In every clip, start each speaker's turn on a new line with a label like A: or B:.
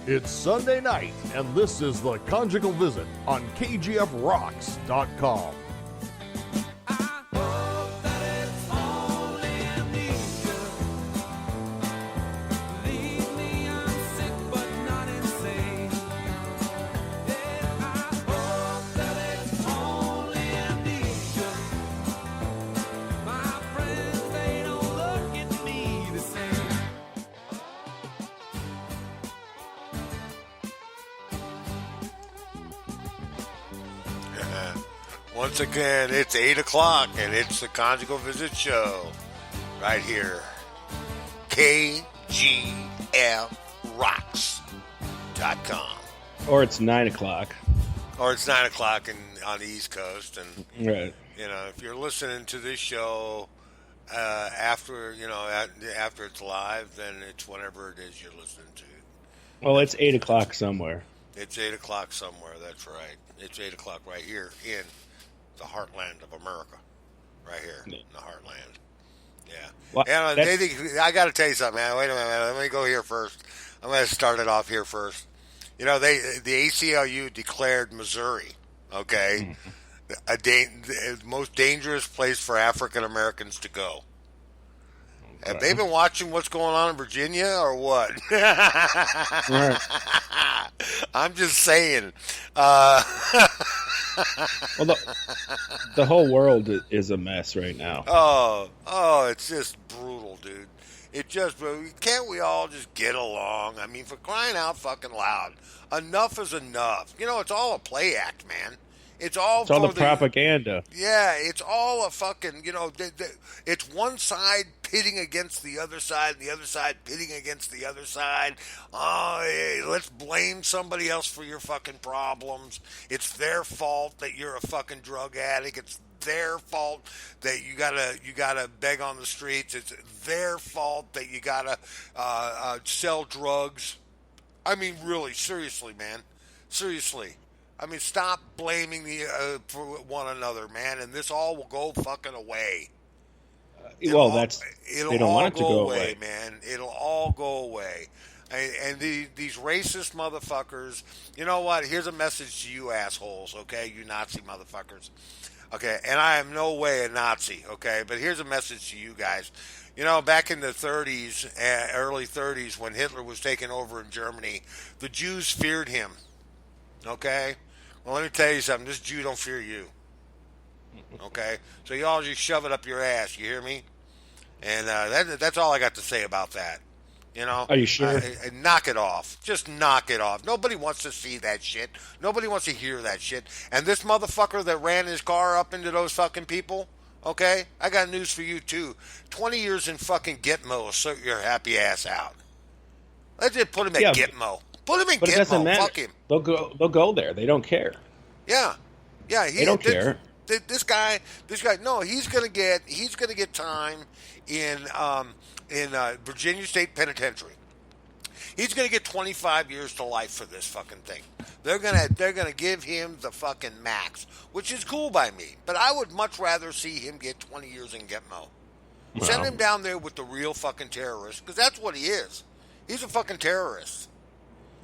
A: It's Sunday night, and this is the Conjugal Visit on KGFRocks.com.
B: Once again, it's 8 o'clock, and it's the Conjugal Visit Show right here. KGFRocks.com.
C: Or it's 9 o'clock.
B: Or it's 9 o'clock on the East Coast. And,
C: right.
B: You know, if you're listening to this show after it's live, then it's whenever it is you're listening to it.
C: Well, it's 8 o'clock somewhere.
B: It's 8 o'clock somewhere, that's right. It's 8 o'clock right here in the heartland of America, right here in the heartland. Yeah.
C: Well,
B: and I got to tell you something, man. Wait a minute. Let me go here first. I'm going to start it off here first. You know, the ACLU declared Missouri, okay, the most dangerous place for African Americans to go. Okay. Have they been watching what's going on in Virginia or what?
C: Right.
B: I'm just saying.
C: Well, the whole world is a mess right now.
B: Oh, it's just brutal, dude. Can't we all just get along? I mean, for crying out fucking loud. Enough is enough. You know, it's all a play act, man. It's all
C: the propaganda.
B: Yeah, it's all a fucking, it's one side pitting against the other side, and the other side pitting against the other side. Oh, hey, let's blame somebody else for your fucking problems. It's their fault that you're a fucking drug addict. It's their fault that you gotta beg on the streets. It's their fault that you gotta sell drugs. I mean, really, seriously, man. Seriously. I mean, stop blaming for one another, man, and this all will go fucking away.
C: They don't want it to go away,
B: man. It'll all go away. And these racist motherfuckers, you know what? Here's a message to you assholes, okay? You Nazi motherfuckers. Okay, and I am no way a Nazi, okay? But here's a message to you guys. You know, back in the 30s, early 30s, when Hitler was taking over in Germany, the Jews feared him, okay? Well, let me tell you something. This Jew don't fear you. Okay? So you all just shove it up your ass. You hear me? And that's all I got to say about that. You know?
C: Are you sure?
B: Knock it off. Just knock it off. Nobody wants to see that shit. Nobody wants to hear that shit. And this motherfucker that ran his car up into those fucking people, okay? I got news for you, too. 20 years in fucking Gitmo will sort your happy ass out. Let's just put him at Gitmo. Put him in
C: but
B: Gitmo.
C: It doesn't matter.
B: Fuck him.
C: They'll go there. They don't care.
B: Yeah.
C: They don't care.
B: This guy. No, he's gonna get time in Virginia State Penitentiary. He's gonna get 25 years to life for this fucking thing. They're gonna give him the fucking max, which is cool by me. But I would much rather see him get 20 years in Gitmo. Wow. Send him down there with the real fucking terrorists, because that's what he is. He's a fucking terrorist.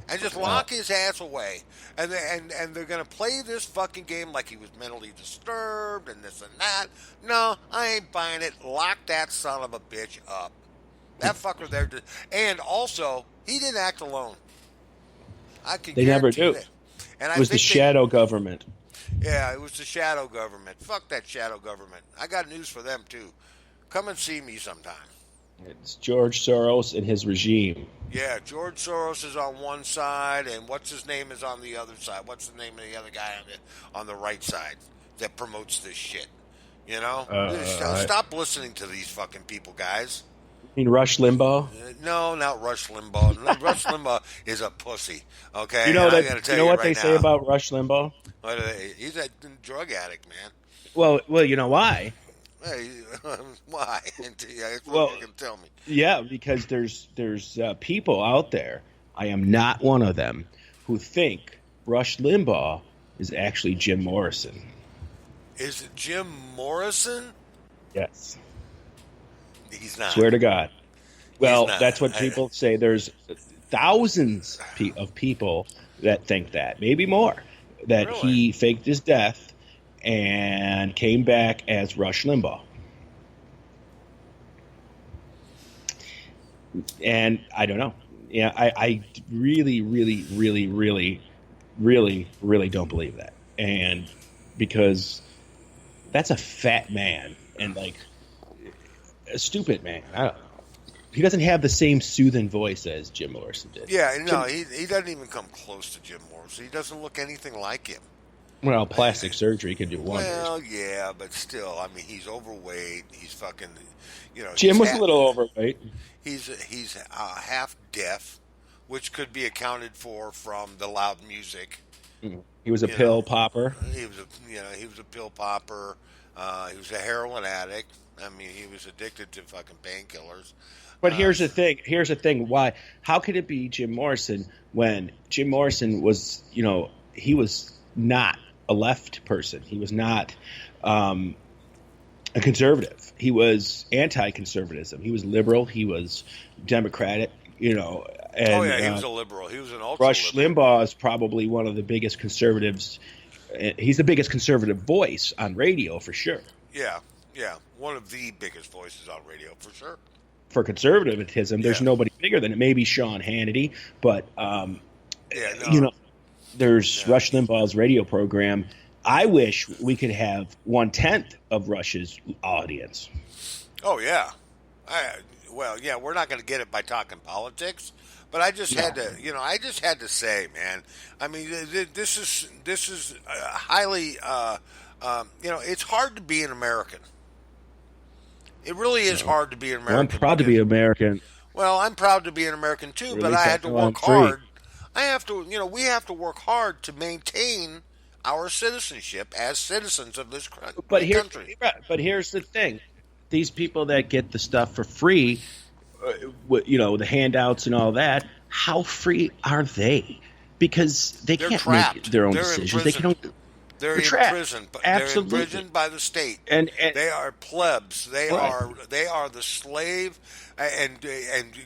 B: And just lock his ass away. And they're going to play this fucking game like he was mentally disturbed and this and that. No, I ain't buying it. Lock that son of a bitch up. That fucker there. And also, he didn't act alone.
C: They never do.
B: That. And
C: it was the shadow government.
B: Yeah, it was the shadow government. Fuck that shadow government. I got news for them, too. Come and see me sometime.
C: It's George Soros and his regime.
B: Yeah, George Soros is on one side, and what's his name is on the other side. What's the name of the other guy on the right side that promotes this shit? You know? Stop listening to these fucking people, guys.
C: You mean Rush Limbaugh?
B: No, not Rush Limbaugh. Rush Limbaugh is a pussy, okay?
C: You know what they say about Rush Limbaugh?
B: He's a drug addict, man.
C: Well, you know why?
B: Hey, why?
C: Well,
B: you can tell me.
C: Yeah, because there's people out there, I am not one of them, who think Rush Limbaugh is actually Jim Morrison.
B: Is it Jim Morrison?
C: Yes.
B: He's not.
C: Swear to God. Well, that's what people say. thousands of people that think that, maybe more, that
B: Really?
C: he faked his death and came back as Rush Limbaugh. And I don't know. Yeah, I really, really, really, really, really, really don't believe that. And because that's a fat man and like a stupid man. I don't know. He doesn't have the same soothing voice as Jim Morrison did.
B: Yeah, no, he doesn't even come close to Jim Morrison. He doesn't look anything like him.
C: Well, plastic surgery can do wonders.
B: Well, yeah, but still, I mean, he's overweight. He's fucking,
C: Jim was a little overweight.
B: He's half deaf, which could be accounted for from the loud music.
C: He was a pill popper.
B: He was a pill popper. He was a heroin addict. I mean, he was addicted to fucking painkillers.
C: But here's the thing. Here's the thing. Why? How could it be Jim Morrison when Jim Morrison was, he was not a left person. He was not a conservative. He was anti-conservatism. He was liberal. He was Democratic. And,
B: oh yeah, he was a liberal. He was an ultra.
C: Rush Limbaugh is probably one of the biggest conservatives. He's the biggest conservative voice on radio for sure.
B: Yeah, one of the biggest voices on radio for sure.
C: For conservatism, there's nobody bigger than it. Maybe Sean Hannity, but there's Rush Limbaugh's radio program. I wish we could have 1/10 of Rush's audience.
B: Oh yeah, we're not going to get it by talking politics, but I just had to, I just had to say, man. I mean, this is highly, it's hard to be an American. It really is hard to be an American.
C: Well, I'm proud to be American.
B: Well, I'm proud to be an American too, but I had to work hard. We have to work hard to maintain our citizenship as citizens of this country.
C: But here's the thing: these people that get the stuff for free, the handouts and all that, how free are they? Because they're can't
B: trapped.
C: Make their own decisions.
B: They're in
C: trapped.
B: prison.
C: Absolutely.
B: They're imprisoned by the state.
C: And
B: they are plebs. They are the slave. And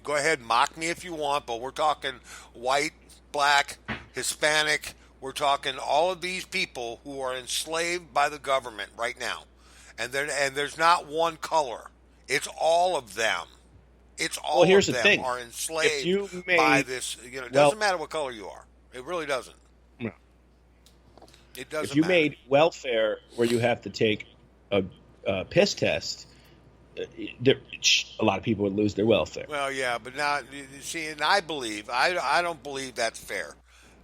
B: go ahead, mock me if you want, but we're talking white, black, Hispanic. We're talking all of these people who are enslaved by the government right now, and there's not one color. It's all of them. It's all
C: here's
B: of
C: the
B: them
C: thing.
B: are enslaved by this. It doesn't matter what color you are. It really doesn't.
C: No.
B: It doesn't.
C: If you
B: matter.
C: made welfare where you have to take a piss test, a lot of people would lose their welfare.
B: Well, yeah, but now see, and I don't believe that's fair.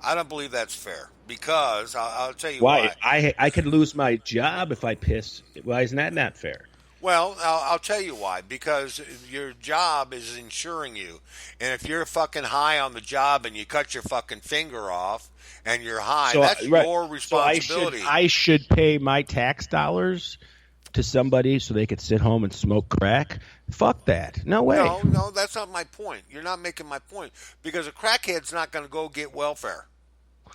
B: I don't believe that's fair because I'll tell you why.
C: I could lose my job if I piss. Why isn't that not fair?
B: Well, I'll tell you why. Because your job is insuring you, and if you're fucking high on the job and you cut your fucking finger off and you're high, that's your responsibility.
C: So I should pay my tax dollars to somebody so they could sit home and smoke crack? Fuck that. No way.
B: No, that's not my point. You're not making my point because a crackhead's not going to go get welfare.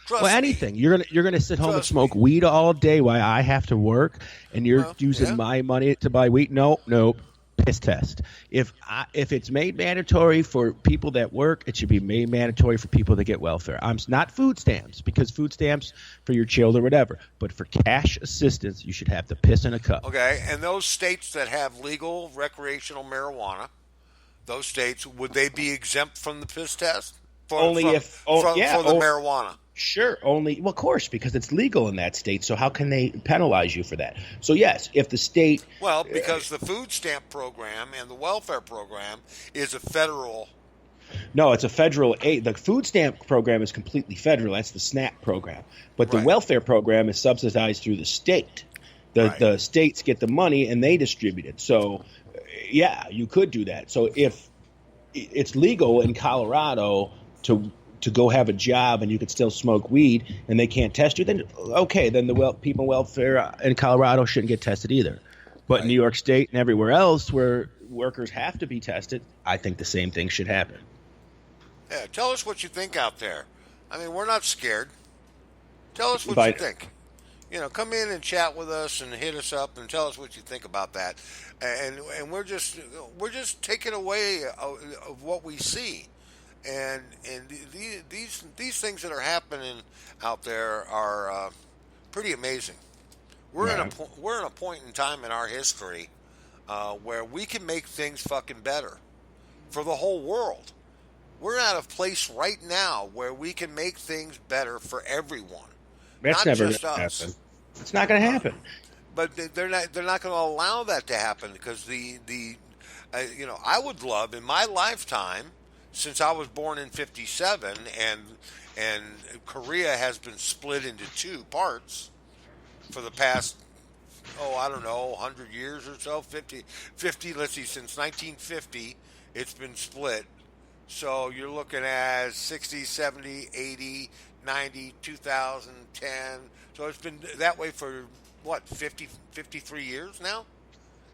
B: Trust me.
C: Anything. You're gonna sit home and smoke weed all day while I have to work, and you're using my money to buy weed. Nope. Piss test. If it's made mandatory for people that work, it should be made mandatory for people that get welfare. I'm not food stamps, because food stamps for your children, whatever. But for cash assistance, you should have to piss in a cup.
B: Okay, and those states that have legal recreational marijuana, those states, would they be exempt from the piss test? For the marijuana.
C: Sure, of course, because it's legal in that state, so how can they penalize you for that? So yes, if the state...
B: Well, because the food stamp program and the welfare program is a federal...
C: No, it's a federal aid. The food stamp program is completely federal. That's the SNAP program. But the welfare program is subsidized through the state. The states get the money and they distribute it. So, yeah, you could do that. So if it's legal in Colorado to go have a job and you could still smoke weed and they can't test you, then okay, then the people in welfare in Colorado shouldn't get tested either. But in New York State and everywhere else where workers have to be tested, I think the same thing should happen.
B: Yeah, tell us what you think out there. I mean, we're not scared. Tell us what you think. Come in and chat with us and hit us up and tell us what you think about that. And we're just taking away of what we see. these things that are happening out there are pretty amazing.
C: Right.
B: We're in a point in time in our history where we can make things fucking better for the whole world. We're at a place right now where we can make things better for everyone,
C: That's
B: not
C: never going
B: just
C: to
B: us.
C: happen. It's not going to happen.
B: But they're not going to allow that to happen because I would love in my lifetime, since I was born in '57 and Korea has been split into two parts for the past, I don't know, 100 years or so, 50, let's see, since 1950 it's been split. So you're looking at 60, 70, 80, 90, 2010. So it's been that way for what, 53 years now?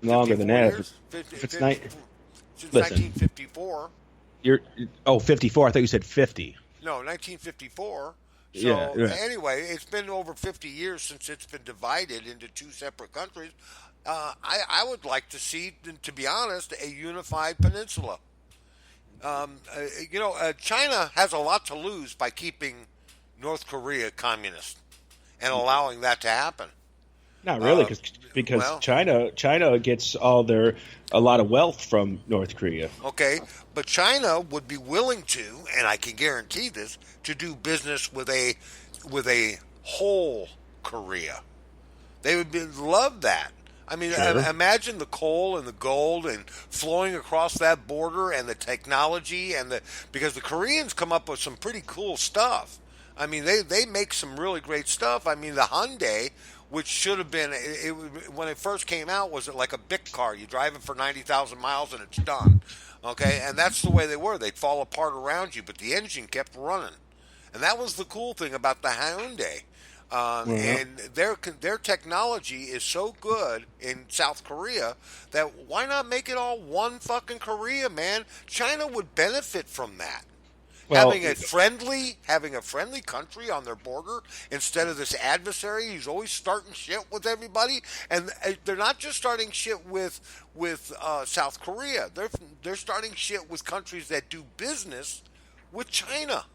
C: Longer than
B: 54
C: that.
B: years?
C: If it's not,
B: Since
C: listen,
B: 1954.
C: you're 54. I thought you said 50.
B: No, 1954. So
C: Yeah.
B: anyway, it's been over 50 years since it's been divided into two separate countries. I would like to see, to be honest, a unified peninsula. China has a lot to lose by keeping North Korea communist and allowing that to happen.
C: Not really, because
B: well-
C: China gets a lot of wealth from North Korea.
B: Okay, but China would be willing to, and I can guarantee this, to do business with a whole Korea. They would love that. I mean,
C: Sure.
B: imagine the coal and the gold and flowing across that border and the technology because the Koreans come up with some pretty cool stuff. I mean, they make some really great stuff. I mean, the Hyundai, which should have been when it first came out, was like a big car. You drive it for 90,000 miles and it's done. Okay, and that's the way they were. They'd fall apart around you, but the engine kept running, and that was the cool thing about the Hyundai. And their technology is so good in South Korea that why not make it all one fucking Korea, man? China would benefit from that.
C: Well,
B: having a friendly country on their border instead of this adversary who's always starting shit with everybody. And they're not just starting shit with South Korea. They're starting shit with countries that do business with China.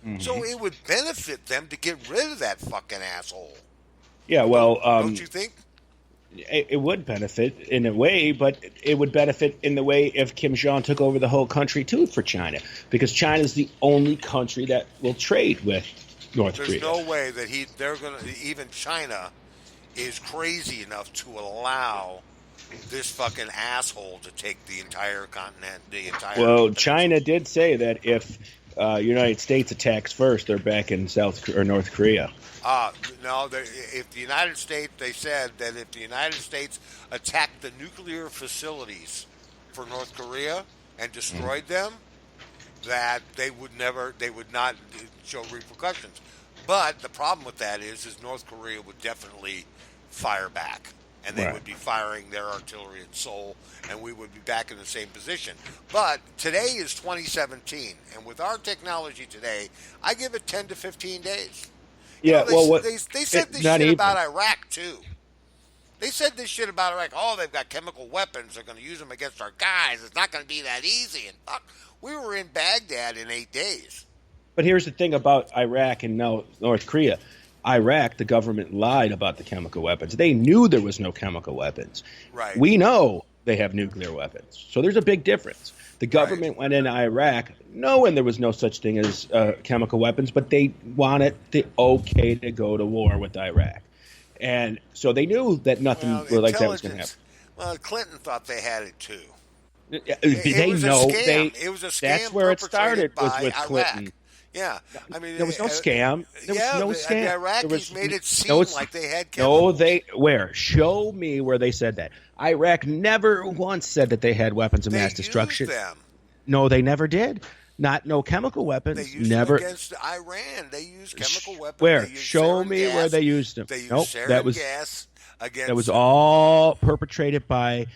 C: Mm-hmm.
B: So it would benefit them to get rid of that fucking asshole.
C: Yeah, well,
B: Don't you think?
C: it would benefit in a way, but it would benefit in the way if Kim Jong took over the whole country too for China, because China is the only country that will trade with North Korea.
B: There's no way that even China is crazy enough to allow this fucking asshole to take the entire continent,
C: Well, China did say that if United States attacks first, they're back in North Korea.
B: No, if the United States, they said that if the United States attacked the nuclear facilities for North Korea and destroyed them, that they would not show repercussions. But the problem with that is North Korea would definitely fire back. And they would be firing their artillery at Seoul, and we would be back in the same position. But today is 2017, and with our technology today, I give it 10 to 15 days.
C: Yeah,
B: they said this shit about Iraq, too. They said this shit about Iraq. Oh, they've got chemical weapons. They're going to use them against our guys. It's not going to be that easy. And fuck, we were in Baghdad in 8 days.
C: But here's the thing about Iraq and now North Korea. Iraq, the government lied about the chemical weapons. They knew there was no chemical weapons.
B: Right.
C: We know they have nuclear weapons. So there's a big difference. The government went into Iraq knowing there was no such thing as chemical weapons, but they wanted the okay to go to war with Iraq. And so they knew that nothing like that was going to happen.
B: Well, Clinton thought they had it too.
C: They
B: was
C: know
B: a scam. It was a scam.
C: That's where it started, was with
B: Iraq.
C: Clinton.
B: Yeah, I mean,
C: There was no scam. There was no scam.
B: The Iraqis made it seem like they had chemicals.
C: Where? Show me where they said that. Iraq never once said that they had weapons of mass destruction.
B: Used them.
C: No, they never did. No chemical weapons.
B: They used
C: never
B: them against Iran. They used chemical weapons.
C: Where?
B: They used
C: Show me
B: sarin
C: where
B: gas.
C: they used them.
B: They used
C: Nope,
B: sarin gas against.
C: that was all perpetrated by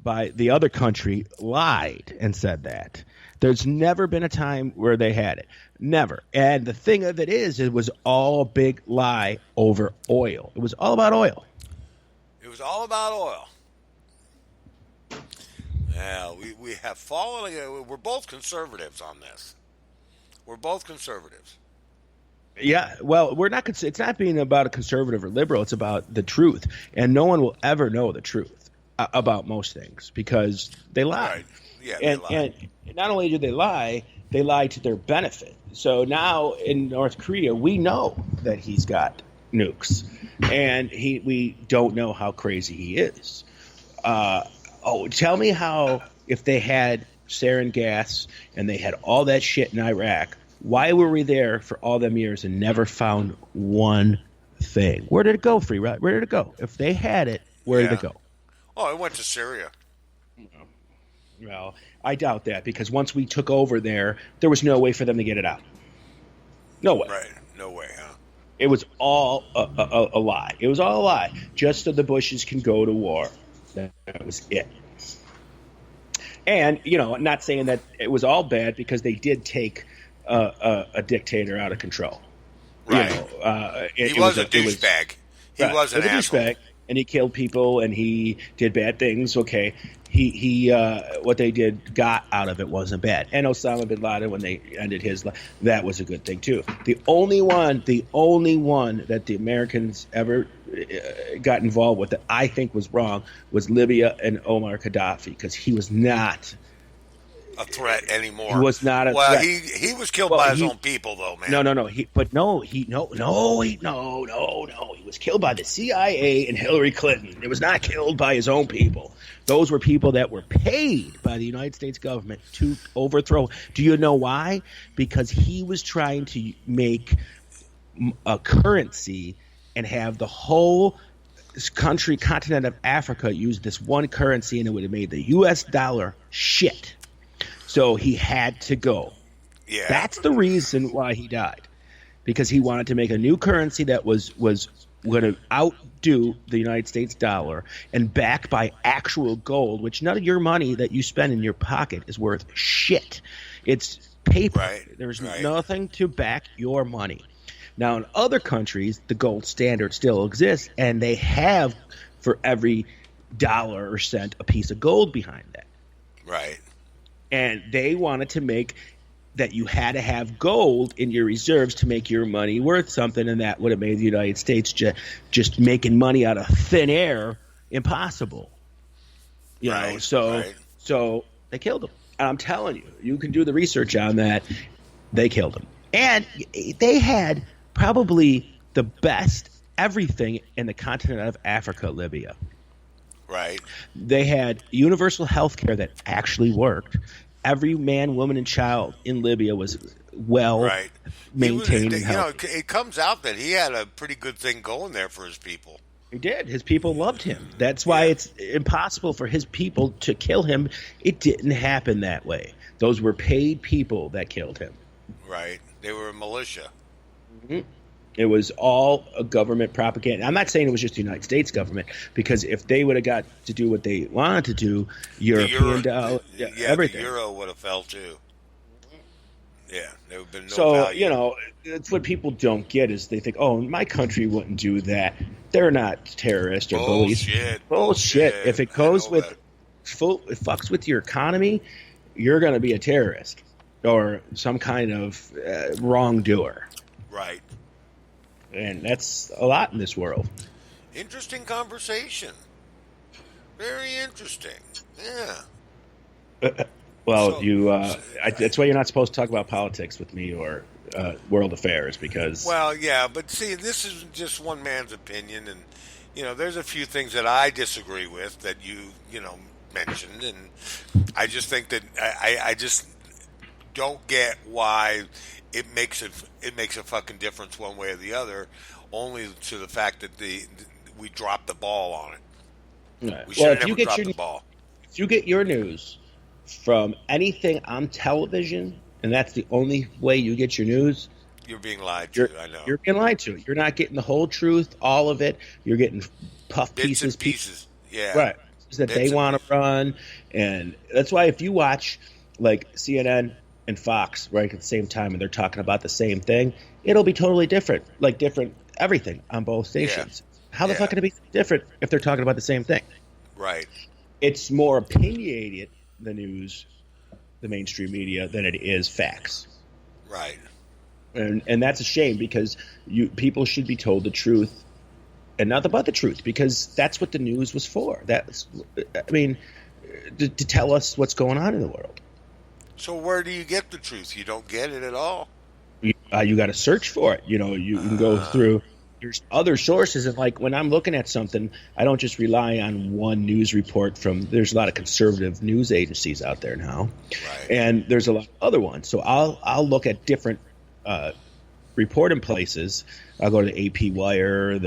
C: the other country. Lied and said that. There's never been a time where they had it. Never. And the thing of it is, it was all a big lie over oil. It was all about oil.
B: It was all about oil. Yeah, we have fallen. We're both conservatives on this. We're both conservatives.
C: Yeah, well, we're not. It's not being about a conservative or liberal. It's about the truth, and no one will ever know the truth about most things because they lie.
B: Right. Yeah, they lie.
C: And not only do they lie to their benefit. So now in North Korea, we know that he's got nukes, and we don't know how crazy he is. Tell me how if they had sarin gas and they had all that shit in Iraq. Why were we there for all them years and never found one thing? Where did it go, Free Rod? Where did it go? If they had it, where did it go?
B: Oh, it went to Syria.
C: Well, I doubt that because once we took over there was no way for them to get it out. No way.
B: Right. No way, huh?
C: It was all a lie. It was all a lie. Just so the Bushes can go to war. That was it. And, not saying that it was all bad because they did take a dictator out of control.
B: Right. He was a douchebag. He was an asshole. Douchebag,
C: and he killed people and he did bad things. Okay. He what they got out of it wasn't bad. And Osama bin Laden, when they ended his life, that was a good thing too. The only one that the Americans ever got involved with that I think was wrong was Libya and Omar Gaddafi because he was not
B: a threat anymore.
C: He was not a threat.
B: Well, he was killed by his own people, though, man.
C: No. He was killed by the CIA and Hillary Clinton. It was not killed by his own people. Those were people that were paid by the United States government to overthrow. Do you know why? Because he was trying to make a currency and have the whole continent of Africa use this one currency, and it would have made the U.S. dollar shit. So he had to go.
B: Yeah.
C: That's the reason why he died. Because he wanted to make a new currency that was going to outdo the United States dollar and backed by actual gold, which none of your money that you spend in your pocket is worth shit. It's paper.
B: Right.
C: There's nothing to back your money. Now, in other countries, the gold standard still exists, and they have, for every dollar or cent, a piece of gold behind that.
B: Right.
C: And they wanted to make that you had to have gold in your reserves to make your money worth something, and that would have made the United States just making money out of thin air impossible. So they killed him. And I'm telling you, you can do the research on that. They killed him. And they had probably the best everything in the continent of Africa, Libya.
B: Right.
C: They had universal health care that actually worked. Every man, woman, and child in Libya was maintained and healthy.
B: It comes out that he had a pretty good thing going there for his people.
C: He did. His people loved him. That's why it's impossible for his people to kill him. It didn't happen that way. Those were paid people that killed him.
B: Right. They were a militia.
C: Mm-hmm. It was all a government propaganda. I'm not saying it was just the United States government, because if they would have got to do what they wanted to do, everything.
B: The euro would have fell too. Yeah, there would have been no value.
C: It's what people don't get is they think, oh, my country wouldn't do that. They're not terrorists or bullies. Bullshit. If it goes it fucks with your economy, you're going to be a terrorist or some kind of wrongdoer.
B: Right.
C: And that's a lot in this world.
B: Interesting conversation. Very interesting. Yeah.
C: That's why you're not supposed to talk about politics with me or world affairs, because...
B: Well, yeah, but see, this is just one man's opinion, and, there's a few things that I disagree with that you mentioned, and I just think that I just don't get why it makes a fucking difference one way or the other, only to the fact that we dropped the ball on it.
C: Right.
B: We should have never dropped the ball.
C: If you get your news from anything on television, and that's the only way you get your news,
B: you're being lied to. I know.
C: You're being lied to. You're not getting the whole truth, all of it. You're getting puff
B: Bits
C: pieces.
B: And pieces. Yeah.
C: Right. That they want to run. And that's why if you watch like CNN and Fox right at the same time and they're talking about the same thing, it'll be totally different. Like different everything on both stations. Yeah. How the fuck can it be different if they're talking about the same thing?
B: Right.
C: It's more opinionated, the news, the mainstream media, than it is facts.
B: Right.
C: And that's a shame because people should be told the truth and nothing but the truth, because that's what the news was for. To tell us what's going on in the world.
B: So where do you get the truth? You don't get it at all.
C: You got to search for it. You can go through. There's other sources, and like when I'm looking at something, I don't just rely on one news report from. There's a lot of conservative news agencies out there now,
B: Right.
C: and there's a lot of other ones. So I'll look at different reporting places. I'll go to the AP Wire,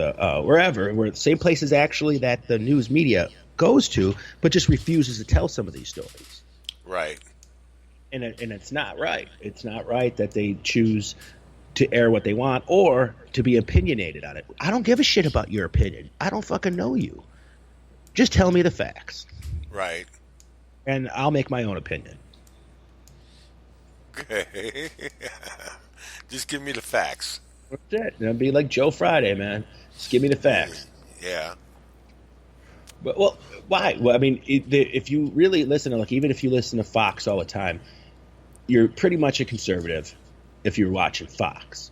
C: wherever, where the same places actually that the news media goes to, but just refuses to tell some of these stories.
B: Right.
C: And it's not right. It's not right that they choose to air what they want or to be opinionated on it. I don't give a shit about your opinion. I don't fucking know you. Just tell me the facts.
B: Right.
C: And I'll make my own opinion.
B: Okay. Just give me the facts.
C: That's it. It'll be like Joe Friday, man. Just give me the facts.
B: Yeah.
C: But, well, why? Well, I mean, if you really listen to, like, even if you listen to Fox all the time, you're pretty much a conservative if you're watching Fox.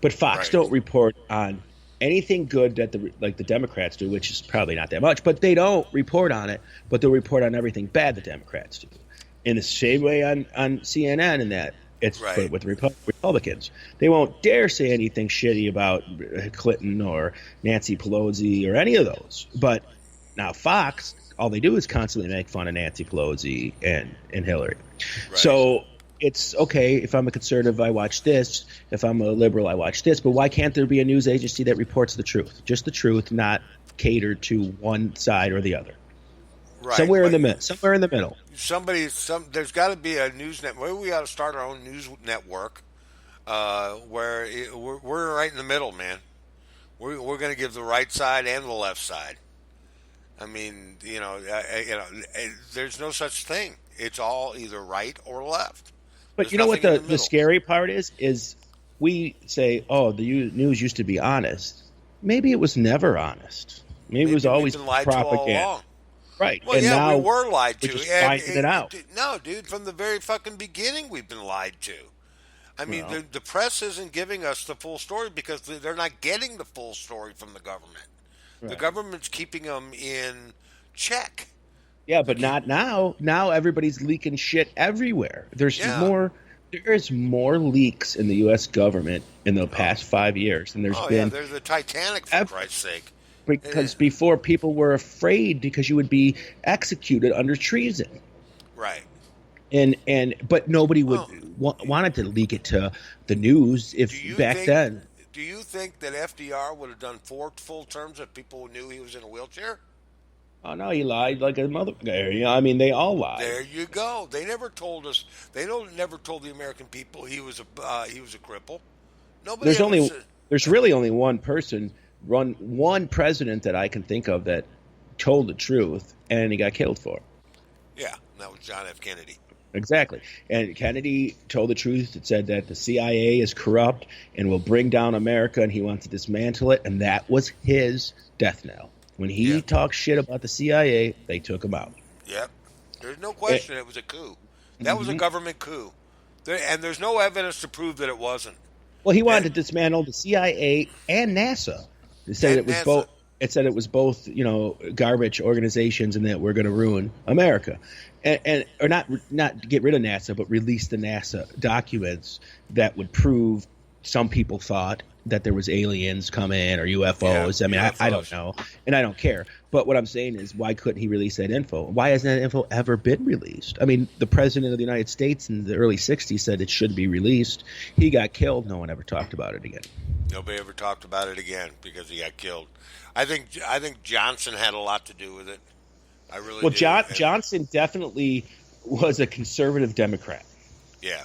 C: But Fox
B: Right.
C: don't report on anything good that the Democrats do, which is probably not that much. But they don't report on it. But they'll report on everything bad the Democrats do. In the same way on CNN and that. It's
B: Right.
C: with Republicans. They won't dare say anything shitty about Clinton or Nancy Pelosi or any of those. But now Fox, all they do is constantly make fun of Nancy Pelosi and Hillary.
B: Right.
C: So it's okay, if I'm a conservative, I watch this. If I'm a liberal, I watch this. But why can't there be a news agency that reports the truth? Just the truth, not catered to one side or the other.
B: Right.
C: Somewhere in the middle. Somewhere in the middle.
B: There's got to be a news network. Maybe we ought to start our own news network where we're right in the middle, man. We're going to give the right side and the left side. I mean, there's no such thing. It's all either right or left.
C: But
B: There's
C: you know what
B: nothing in
C: the
B: middle.
C: scary part is we say, oh, the news used to be honest. Maybe it was never honest. Maybe it was
B: Maybe we've
C: always
B: been lied to all
C: propaganda.
B: along.
C: Right.
B: Well,
C: and
B: yeah,
C: now
B: we were lied to.
C: we're just finding it out.
B: No, dude, from the very fucking beginning, we've been lied to. I mean,
C: Well.
B: the press isn't giving us the full story because they're not getting the full story from the government. The
C: Right.
B: government's keeping them in check.
C: Yeah, but not now. Now everybody's leaking shit everywhere. There's
B: Yeah.
C: more leaks in the U.S. government in the past 5 years than there's
B: Oh, yeah,
C: been.
B: they're the Titanic, for
C: ever.
B: Christ's sake.
C: Because before people were afraid because you would be executed under treason.
B: Right.
C: But nobody would
B: Well,
C: wanted to leak it to the news if then.
B: Do you think that FDR would have done 4 full terms if people knew he was in a wheelchair?
C: Oh no, he lied like a mother. I mean, they all lied.
B: There you go. They never told us. Never told the American people he was a cripple. Nobody.
C: There's really only one president that I can think of that told the truth, and he got killed for it.
B: Yeah, that was John F. Kennedy.
C: Exactly. And Kennedy told the truth. It said that the CIA is corrupt and will bring down America, and he wants to dismantle it, and that was his death knell. When he talked shit about the CIA, they took him out.
B: Yep. There's no question it was a coup. That was a government coup. And there's no evidence to prove that it wasn't.
C: Well, he wanted to dismantle the CIA and NASA. It said it was
B: NASA.
C: both. It said it was both, garbage organizations, and that we're going to ruin America, or not get rid of NASA, but release the NASA documents that would prove some people thought that there was aliens coming or UFOs.
B: Yeah,
C: I mean, I don't know, and I don't care. But what I'm saying is, why couldn't he release that info? Why hasn't that info ever been released? I mean, the president of the United States in the early '60s said it should be released. He got killed. No one ever talked about it again.
B: Nobody ever talked about it again because he got killed. I think Johnson had a lot to do with it. I really
C: Well,
B: do.
C: Johnson definitely was a conservative Democrat.
B: Yeah.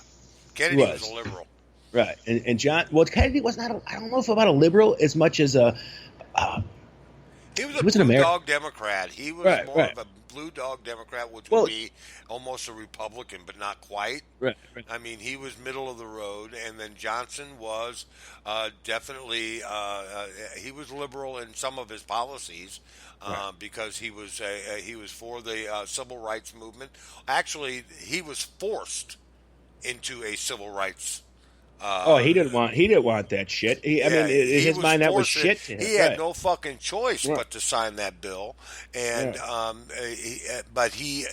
B: Kennedy was
C: Was.
B: a liberal.
C: Right, and Kennedy was not. I don't know if about a liberal as much as a.
B: He was
C: He
B: a
C: was an
B: blue
C: American.
B: dog Democrat. He was
C: Right,
B: more
C: right.
B: of a blue dog Democrat, which
C: Well-
B: would be almost a Republican, but not quite.
C: Right.
B: I mean, he was middle of the road, and then Johnson was definitely he was liberal in some of his policies because he was for the civil rights movement. Actually, he was forced into a civil rights
C: He didn't want that shit. I mean, in his mind, that was shit to him.
B: He had no fucking choice but to sign that bill, and but he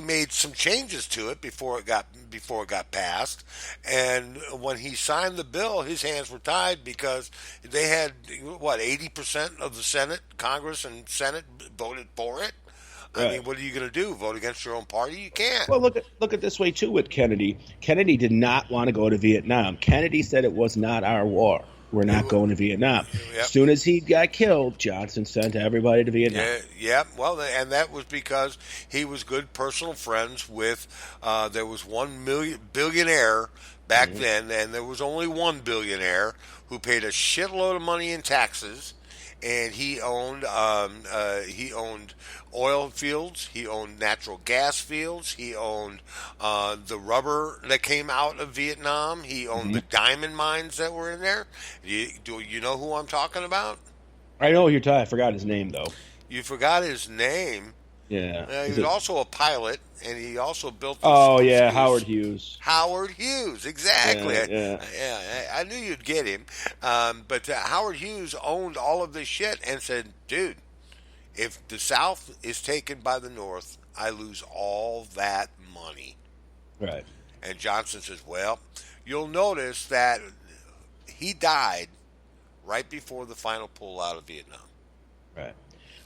B: made some changes to it before it got passed. And when he signed the bill, his hands were tied because they had 80% of the Senate, Congress, and Senate voted for it. I mean, what are you going to do? Vote against your own party? You can't.
C: Well, look at this way too with Kennedy. Kennedy did not want to go to Vietnam. Kennedy said it was not our war. We're not going to Vietnam.
B: Yep.
C: As soon as he got killed, Johnson sent everybody to Vietnam.
B: Yeah. Well, and that was because he was good personal friends with. There was billionaire back then, and there was only one billionaire who paid a shitload of money in taxes. And he owned oil fields. He owned natural gas fields. He owned the rubber that came out of Vietnam. He owned the diamond mines that were in there. Do you know who I'm talking about?
C: I know who you're talking. I forgot his name though.
B: You forgot his name.
C: Yeah.
B: He was also a pilot, and he also built.
C: Howard Hughes.
B: Howard Hughes, exactly.
C: Yeah.
B: I knew you'd get him. But Howard Hughes owned all of this shit and said, dude, if the South is taken by the North, I lose all that money.
C: Right.
B: And Johnson says, well, you'll notice that he died right before the final pull out of Vietnam.
C: Right.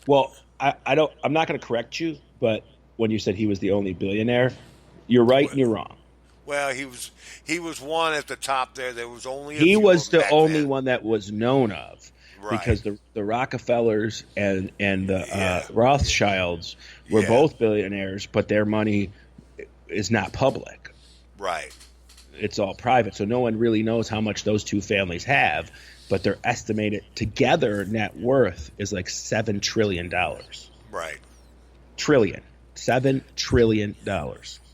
C: Well, I'm not going to correct you, but when you said he was the only billionaire, you're right and you're wrong.
B: Well, he was one at the top there. There was only
C: he was the only one that was known of,
B: right.
C: Because the Rockefellers and the Rothschilds were both billionaires, but their money is not public.
B: Right.
C: It's all private, so no one really knows how much those two families have. But their estimated together net worth is like $7 trillion.
B: Right.
C: $7 trillion.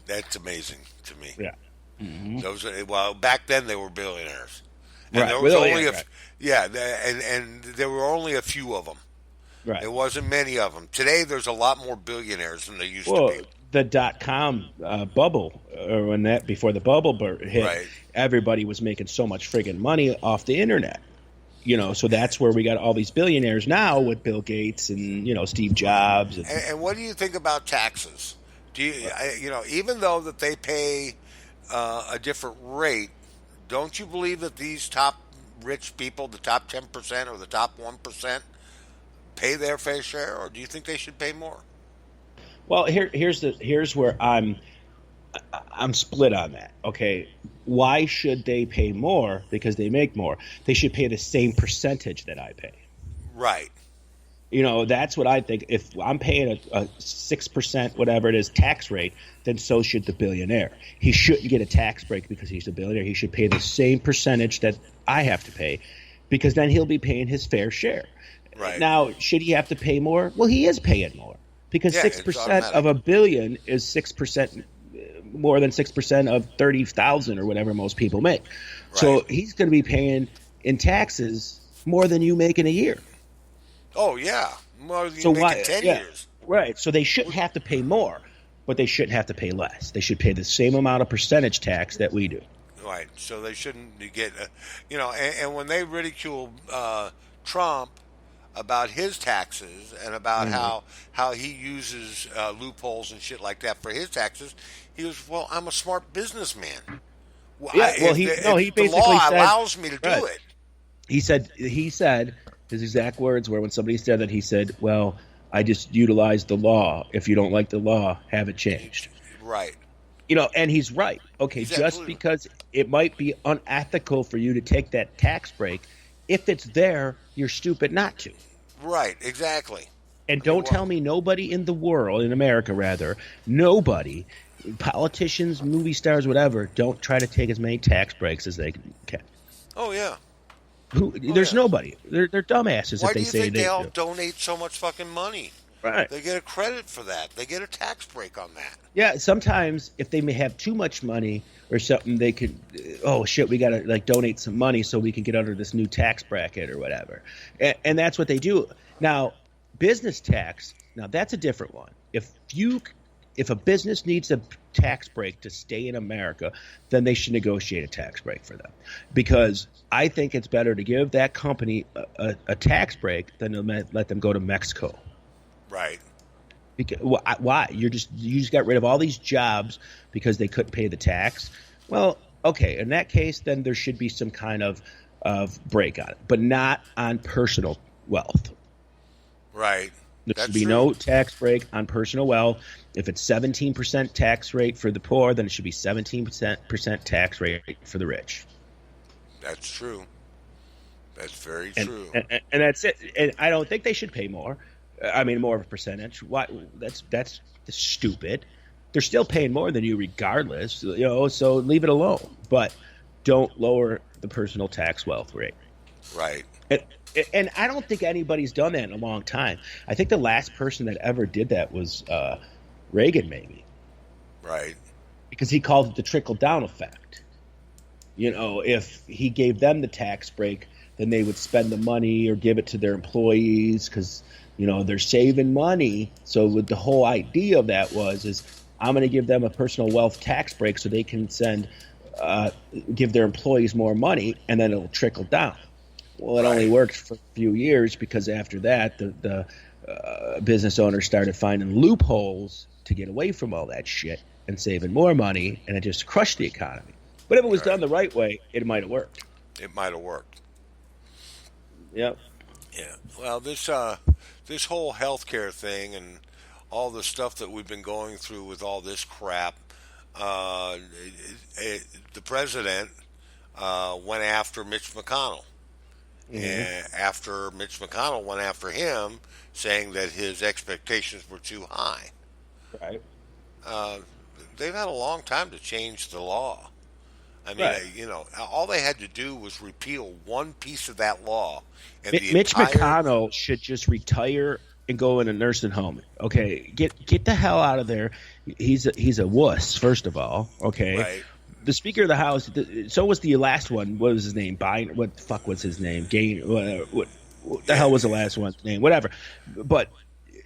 B: That's amazing to me.
C: Yeah. Mm-hmm.
B: Back then they were billionaires. And
C: right.
B: there was and there were only a few of them.
C: Right.
B: There wasn't many of them. Today there's a lot more billionaires than there used to be.
C: The .com bubble, or before the bubble hit,
B: right.
C: Everybody was making so much friggin' money off the internet. So that's where we got all these billionaires now with Bill Gates and Steve Jobs.
B: And what do you think about taxes? Do you even though that they pay a different rate, don't you believe that these top rich people, the top 10% or the top 1%, pay their fair share, or do you think they should pay more?
C: Well, here's where I'm split on that. Okay, why should they pay more? Because they make more. They should pay the same percentage that I pay.
B: Right.
C: That's what I think. If I'm paying a 6%, whatever it is, tax rate, then so should the billionaire. He shouldn't get a tax break because he's a billionaire. He should pay the same percentage that I have to pay, because then he'll be paying his fair share.
B: Right.
C: Now, should he have to pay more? Well, he is paying more, because 6% of $1 billion is 6%. More than 6% of 30,000 or whatever most people make. Right. So he's going to be paying in taxes more than you make in a year.
B: Oh, yeah. More than you make in 10 years.
C: Right. So they shouldn't have to pay more, but they shouldn't have to pay less. They should pay the same amount of percentage tax that we do.
B: Right. So they shouldn't get, and when they ridicule Trump about his taxes and about how he uses loopholes and shit like that for his taxes, he was, well, I'm a smart businessman.
C: He basically
B: the law
C: said,
B: allows me to do it.
C: He said his exact words were, when somebody said that, he said, well, I just utilized the law. If you don't like the law, have it changed.
B: Right.
C: And he's right. Okay, just because it might be unethical for you to take that tax break, if it's there, you're stupid not to.
B: Right, exactly.
C: And don't tell me nobody in the world, in America rather, nobody, politicians, movie stars, whatever, don't try to take as many tax breaks as they can.
B: Oh, yeah.
C: There's nobody. They're dumbasses if they say they do.
B: Why do you think they all donate so much fucking money?
C: Right.
B: They get a credit for that. They get a tax break on that.
C: Yeah, sometimes if they may have too much money or something, they could, oh shit, we got to donate some money so we can get under this new tax bracket or whatever. And that's what they do. Now, business tax, now that's a different one. If if a business needs a tax break to stay in America, then they should negotiate a tax break for them. Because I think it's better to give that company a tax break than to let them go to Mexico.
B: Right.
C: Because, why? You just got rid of all these jobs because they couldn't pay the tax. Well, okay, in that case, then there should be some kind of break on it, but not on personal wealth.
B: Right.
C: There should be no tax break on personal wealth. If it's 17% tax rate for the poor, then it should be 17% tax rate for the rich. That's
B: true. That's very true.
C: And that's it. And I don't think they should pay more. I mean, more of a percentage. Why? That's stupid. They're still paying more than you regardless, so leave it alone. But don't lower the personal tax wealth rate.
B: Right.
C: And I don't think anybody's done that in a long time. I think the last person that ever did that was Reagan, maybe.
B: Right.
C: Because he called it the trickle-down effect. If he gave them the tax break, then they would spend the money or give it to their employees because, they're saving money. So what the whole idea of that is I'm going to give them a personal wealth tax break so they can give their employees more money, and then it'll trickle down. Well, it only worked for a few years because after that, the business owners started finding loopholes to get away from all that shit and saving more money, and it just crushed the economy. But if it was done the right way, it might have worked.
B: It might have worked.
C: Yep.
B: Yeah. Well, this whole healthcare thing and all the stuff that we've been going through with all this crap, the president went after Mitch McConnell.
C: Mm-hmm.
B: And after Mitch McConnell went after him, saying that his expectations were too high.
C: Right.
B: They've had a long time to change the law. I mean, all they had to do was repeal one piece of that law. And
C: Mitch McConnell should just retire and go in a nursing home. Okay, get the hell out of there. He's a wuss, first of all. Okay.
B: Right.
C: The Speaker of the House. So was the last one. What was his name? What the fuck was his name? What the hell was the last one's name? Whatever. But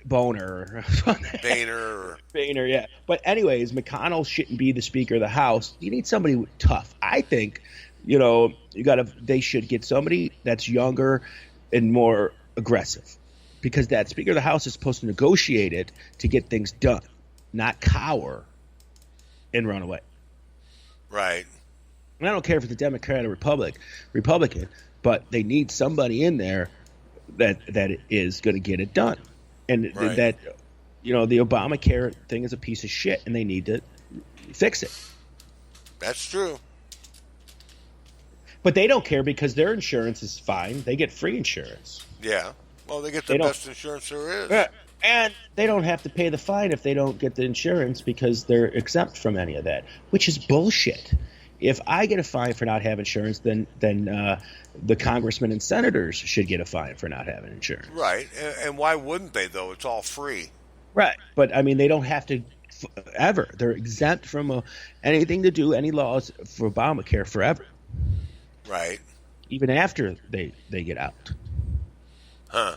C: Boner. Boehner, yeah. But anyways, McConnell shouldn't be the Speaker of the House. You need somebody tough. I think, they should get somebody that's younger and more aggressive. Because that Speaker of the House is supposed to negotiate it to get things done, not cower and run away.
B: Right.
C: And I don't care if it's a Democrat or Republican, but they need somebody in there that is going to get it done. And that, the Obamacare thing is a piece of shit, and they need to fix it.
B: That's true.
C: But they don't care because their insurance is fine. They get free insurance.
B: Yeah. Well, they get the best insurance there is.
C: Yeah. And they don't have to pay the fine if they don't get the insurance because they're exempt from any of that, which is bullshit. If I get a fine for not having insurance, then the congressmen and senators should get a fine for not having insurance.
B: Right. And why wouldn't they, though? It's all free.
C: Right. But, I mean, they don't have to ever. They're exempt from anything to do, any laws for Obamacare forever.
B: Right.
C: Even after they get out.
B: Huh.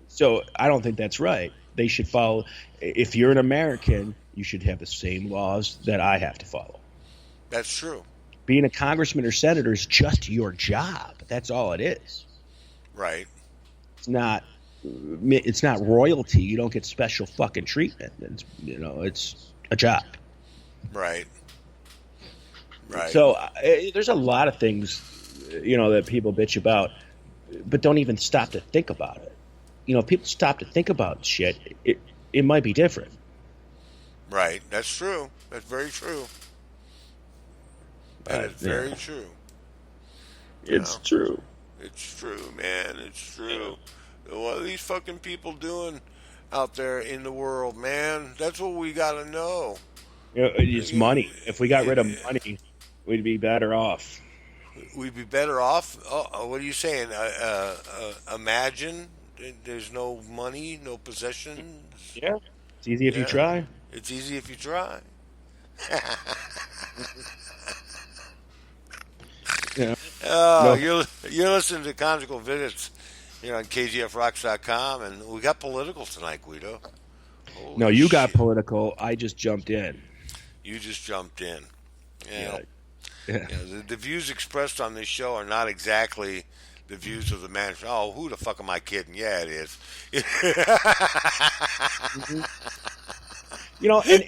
C: So I don't think that's right. They should follow. If you're an American, you should have the same laws that I have to follow.
B: That's true.
C: Being a congressman or senator is just your job. That's all it is.
B: Right.
C: It's not royalty. You don't get special fucking treatment. It's a job.
B: Right. Right.
C: So there's a lot of things, that people bitch about, but don't even stop to think about it. If people stop to think about shit, it might be different.
B: Right. That's true. That's very true. That is very true.
C: It's true.
B: It's true, man. It's true. What are these fucking people doing out there in the world, man? That's what we got to know.
C: It's money. If we got rid of money, we'd be better off.
B: We'd be better off? Oh, what are you saying? Imagine there's no money, no possessions.
C: Yeah. It's easy if you try.
B: It's easy if you try.
C: Yeah.
B: Oh, no. You're listening to Conjugal Visits here on KGFRocks.com, and we got political tonight, Guido. Holy
C: No, you got
B: shit.
C: political. I just jumped in.
B: You just jumped in.
C: Yeah.
B: The views expressed on this show are not exactly the views of the management. Oh, who the fuck am I kidding? Yeah, it is.
C: Mhm. And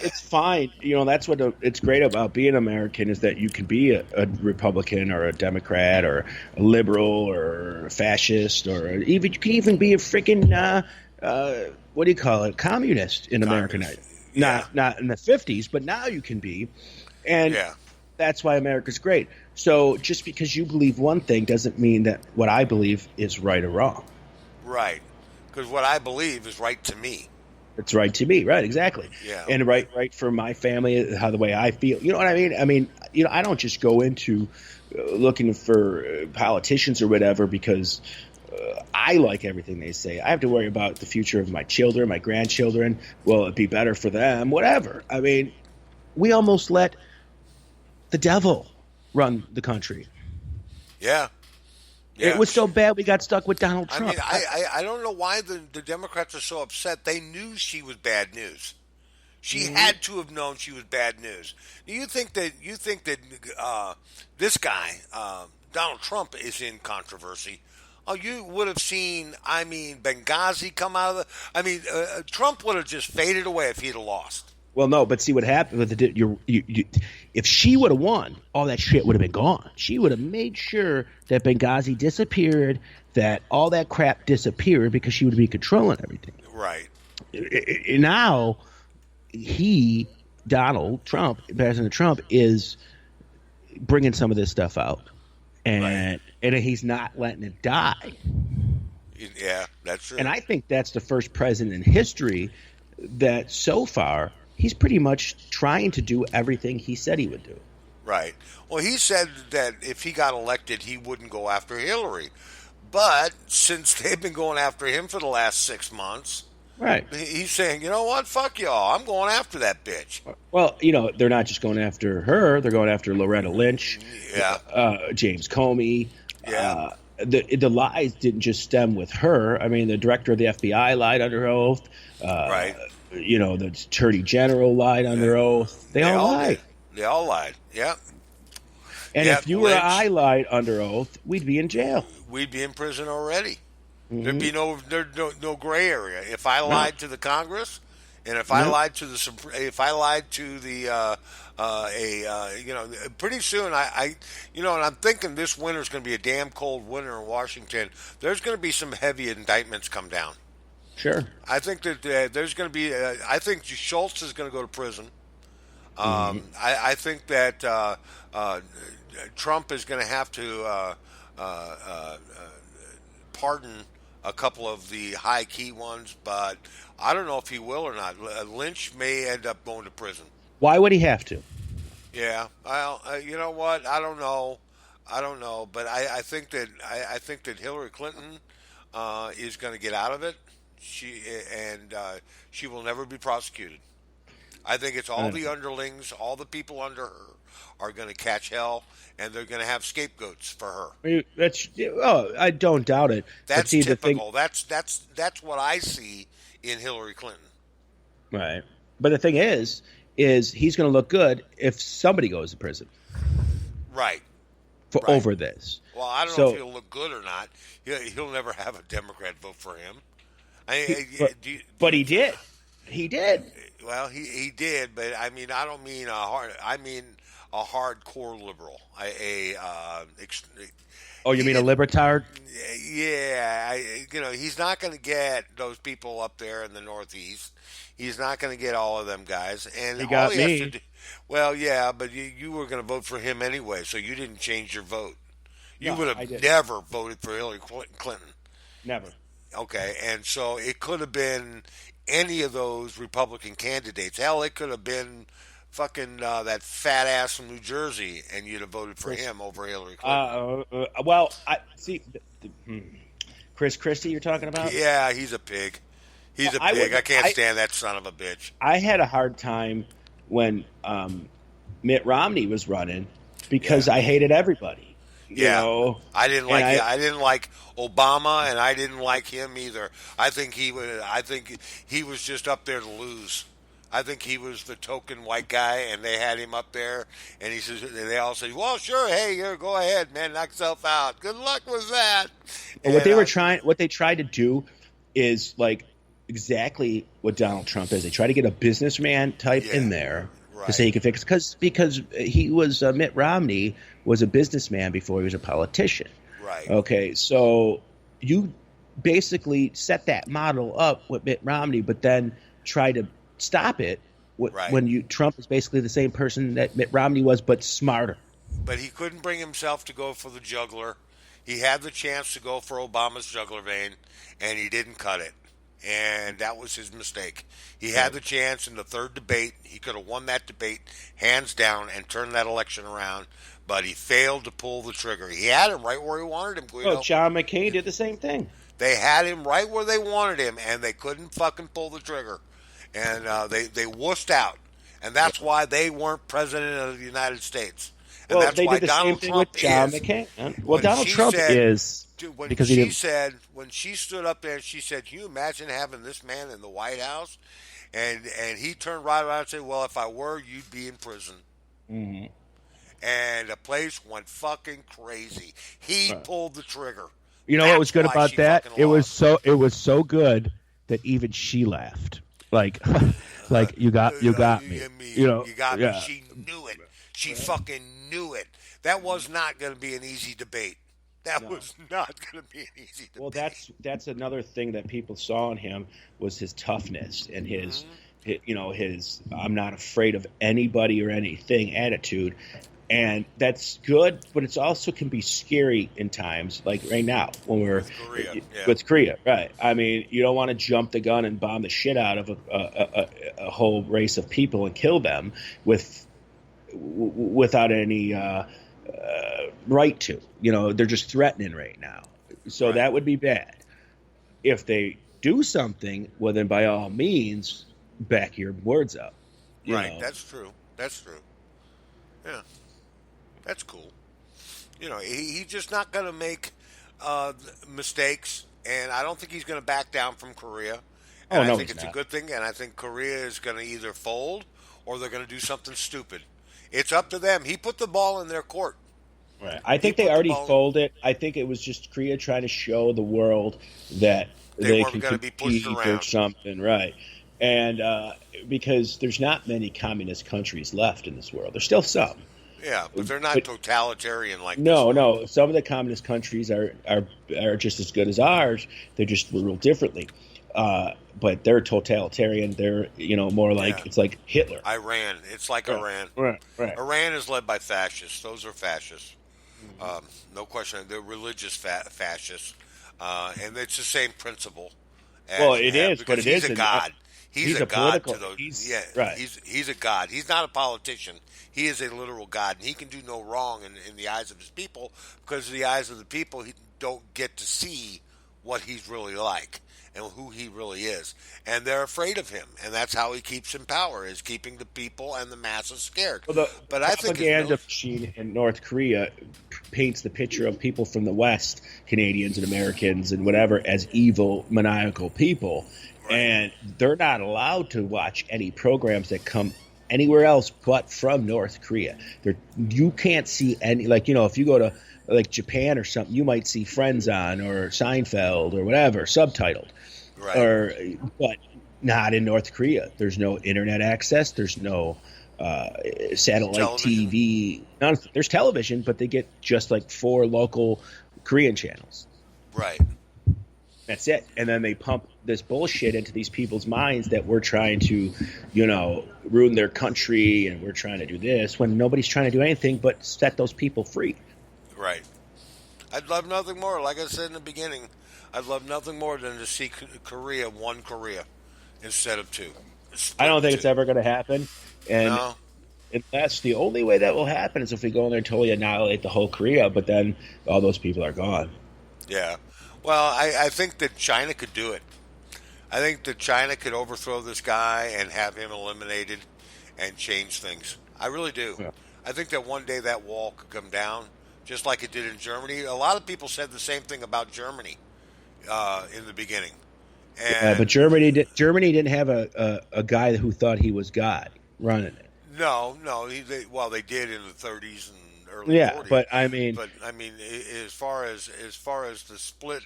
C: it's fine. That's what it's great about being American is that you can be a Republican or a Democrat or a liberal or a fascist or you can even be a freaking what do you call it, communist in American.
B: Yeah.
C: Not in the 50s, but now you can be, and
B: Yeah.
C: that's why America's great. So just because you believe one thing doesn't mean that what I believe is right or wrong.
B: Right. Because what I believe is right to me.
C: It's right to me, right? Exactly.
B: Yeah.
C: And right for my family, how the way I feel. You know what I mean? I mean, I don't just go into looking for politicians or whatever because I like everything they say. I have to worry about the future of my children, my grandchildren. Will it be better for them? Whatever. I mean, we almost let the devil run the country.
B: Yeah.
C: It was so bad we got stuck with Donald Trump.
B: I mean, I don't know why the Democrats are so upset. They knew she was bad news. She had to have known she was bad news. You think that this guy Donald Trump is in controversy? Oh, you would have seen. I mean, Benghazi come out of the. I mean, Trump would have just faded away if he'd have lost.
C: Well, no, but see what happened with if she would have won, all that shit would have been gone. She would have made sure that Benghazi disappeared, that all that crap disappeared because she would be controlling everything.
B: Right.
C: Now, Donald Trump, President Trump, is bringing some of this stuff out, and he's not letting it die.
B: Yeah, that's true.
C: And I think that's the first president in history that so far he's pretty much trying to do everything he said he would do.
B: Right. Well, he said that if he got elected, he wouldn't go after Hillary. But since they've been going after him for the last 6 months,
C: right,
B: he's saying, you know what, fuck y'all, I'm going after that bitch.
C: Well, they're not just going after her; they're going after Loretta Lynch, James Comey.
B: Yeah.
C: The lies didn't just stem with her. I mean, the director of the FBI lied under oath.
B: Right.
C: The attorney general lied under oath. They all lied.
B: Did. They all lied. Yeah.
C: And if you or I lied under oath, we'd be in jail.
B: We'd be in prison already. Mm-hmm. There'd be no gray area. If I lied to the Congress, and if I lied to pretty soon and I'm thinking this winter's going to be a damn cold winter in Washington. There's going to be some heavy indictments come down.
C: Sure.
B: I think that there's going to be. I think Schultz is going to go to prison. I think that Trump is going to have to pardon a couple of the high key ones, but I don't know if he will or not. Lynch may end up going to prison.
C: Why would he have to?
B: Yeah, well, you know what? I don't know, but I think that Hillary Clinton is going to get out of it. She will never be prosecuted. I think it's all the underlings, all the people under her are going to catch hell, and they're going to have scapegoats for her.
C: I don't doubt it.
B: That's typical. That's what I see in Hillary Clinton.
C: Right, but the thing is he's going to look good if somebody goes to prison.
B: Right.
C: Over this.
B: Well, I don't know if he'll look good or not. He'll never have a Democrat vote for him.
C: But he did. He did.
B: Well, he did, but I mean, I don't mean I mean a hardcore liberal.
C: You mean a libertard?
B: Yeah, he's not going to get those people up there in the Northeast. He's not going to get all of them guys. And
C: he got me.
B: Has to do, well, yeah, but you were going to vote for him anyway, so you didn't change your vote. You would have never voted for Hillary Clinton.
C: Never.
B: Okay, and so it could have been any of those Republican candidates. Hell, it could have been fucking that fat ass from New Jersey, and you'd have voted for him over Hillary Clinton.
C: I see. Chris Christie, you're talking about?
B: Yeah, he's a pig. He's a pig. I can't stand that son of a bitch.
C: I had a hard time when Mitt Romney was running because I hated everybody. You know,
B: I didn't
C: and
B: like I didn't like Obama, and I didn't like him either. I think he was just up there to lose. I think he was the token white guy, and they had him up there, and he says, and they all say, "Well, sure, hey, here, go ahead, man, knock yourself out. Good luck with that."
C: But what they tried to do is like exactly what Donald Trump is. They try to get a businessman type in there to say he can fix because he was Mitt Romney was a businessman before he was a politician.
B: Right.
C: Okay, so you basically set that model up with Mitt Romney, but then try to stop it when Trump is basically the same person that Mitt Romney was, but smarter.
B: But he couldn't bring himself to go for the jugular. He had the chance to go for Obama's jugular vein, and he didn't cut it. And that was his mistake. He had the chance in the third debate. He could have won that debate hands down and turned that election around, but he failed to pull the trigger. He had him right where he wanted him, Guido.
C: Well, John McCain did the same thing.
B: They had him right where they wanted him, and they couldn't fucking pull the trigger. And they wussed out. And that's why they weren't president of the United States. And
C: well,
B: that's
C: they
B: why
C: did the
B: Donald
C: same thing
B: Trump
C: with John
B: is.
C: McCain. Well, Donald Trump is because
B: when she stood up there and she said, "Can you imagine having this man in the White House?" And he turned right around and said, "Well, if I were, you'd be in prison."
C: Mm-hmm.
B: And the place went fucking crazy. He pulled the trigger.
C: You know what was good about that? It was so good that even she laughed. Like you got me. You know,
B: you got me. She knew it. She fucking knew it. That was not going to be an easy debate. That was not going to be an easy debate.
C: Well, that's another thing that people saw in him was his toughness and his I'm not afraid of anybody or anything attitude. And that's good, but it's also can be scary in times, like right now when we're with Korea, right? I mean, you don't want to jump the gun and bomb the shit out of a whole race of people and kill them without any right to. You know, they're just threatening right now, so that would be bad. If they do something, well, then by all means, back your words up. You know?
B: That's true. That's true. Yeah. That's cool. You know, he's just not going to make mistakes, and I don't think he's going to back down from Korea. And I think it's a good thing, and I think Korea is going to either fold or they're going to do something stupid. It's up to them. He put the ball in their court.
C: Right. I think they already folded. I think it was just Korea trying to show the world that they can compete or something, right? And because there's not many communist countries left in this world. There's still some.
B: Yeah, but they're not totalitarian like this.
C: No. Some of the communist countries are just as good as ours. They're just ruled differently. But they're totalitarian. They're more like it's like Hitler.
B: Iran. It's like Iran.
C: Right.
B: Iran is led by fascists. Those are fascists. No question. They're religious fascists, and it's the same principle.
C: Well, it is, but it
B: he's
C: isn't.
B: A god. He's a god to those.
C: Right.
B: He's a god. He's not a politician. He is a literal god, and he can do no wrong in the eyes of his people because in the eyes of the people, he don't get to see what he's really like and who he really is, and they're afraid of him, and that's how he keeps in power: is keeping the people and the masses scared.
C: Well,
B: but I think
C: propaganda machine in North Korea paints the picture of people from the West, Canadians and Americans and whatever, as evil, maniacal people. And they're not allowed to watch any programs that come anywhere else but from North Korea. You can't see any, if you go to like Japan or something, you might see Friends on or Seinfeld or whatever, subtitled.
B: Right.
C: But not in North Korea. There's no internet access. There's no satellite
B: television.
C: TV. There's television, but they get just like 4 local Korean channels.
B: Right.
C: That's it. And then they pump this bullshit into these people's minds that we're trying to, ruin their country and we're trying to do this when nobody's trying to do anything but set those people free.
B: Right. I'd love nothing more. Like I said in the beginning, I'd love nothing more than to see one Korea instead of 2.
C: I don't think it's ever going to happen. And unless the only way that will happen is if we go in there and totally annihilate the whole Korea, but then all those people are gone.
B: Yeah. Well, I think that China could do it. I think that China could overthrow this guy and have him eliminated and change things. I really do. Yeah. I think that one day that wall could come down just like it did in Germany. A lot of people said the same thing about Germany in the beginning.
C: But Germany didn't have a guy who thought he was God running it.
B: No, they did in the 30s and early 40s.
C: But I mean,
B: as far as the split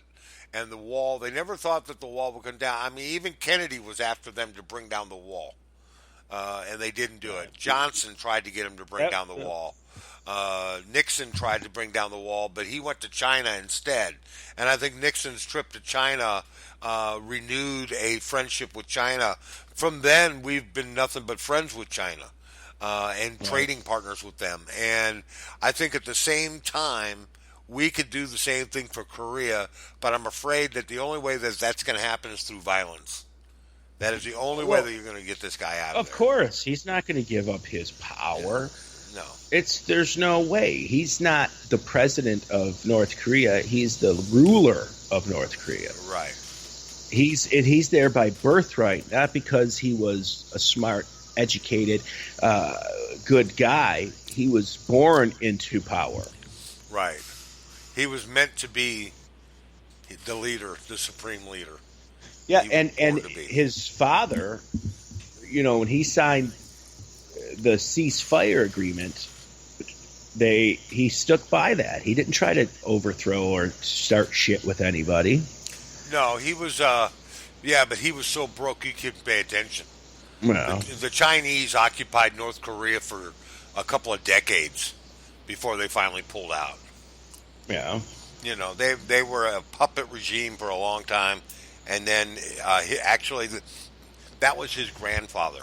B: and the wall, they never thought that the wall would come down. I mean, even Kennedy was after them to bring down the wall, and they didn't do it. Johnson tried to get him to bring down the wall. Nixon tried to bring down the wall, but he went to China instead. And I think Nixon's trip to China renewed a friendship with China. From then, we've been nothing but friends with China and trading partners with them. And I think at the same time, we could do the same thing for Korea, but I'm afraid that the only way that that's going to happen is through violence. That is the only way that you're going to get this guy out of there.
C: Of course, he's not going to give up his power.
B: No.
C: There's no way. He's not the president of North Korea. He's the ruler of North Korea.
B: Right.
C: He's there by birthright, not because he was a smart, educated, good guy. He was born into power.
B: Right. He was meant to be the leader, the supreme leader.
C: Yeah, and his father, when he signed the ceasefire agreement, he stuck by that. He didn't try to overthrow or start shit with anybody.
B: No, he was, but he was so broke he couldn't pay attention.
C: Well,
B: the Chinese occupied North Korea for a couple of decades before they finally pulled out.
C: Yeah.
B: They were a puppet regime for a long time, and then that was his grandfather.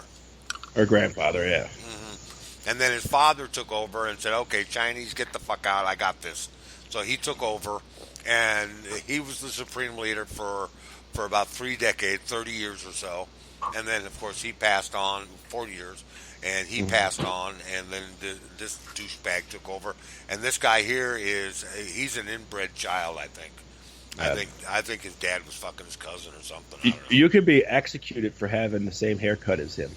C: Or grandfather, yeah.
B: Mm-hmm. And then his father took over and said, okay, Chinese, get the fuck out, I got this. So he took over, and he was the supreme leader for about 3 decades, 30 years or so. And then, of course, he passed on, 40 years, and he passed on, and then this douchebag took over. And this guy here he's an inbred child, I think. I think his dad was fucking his cousin or something. I don't know.
C: You could be executed for having the same haircut as him.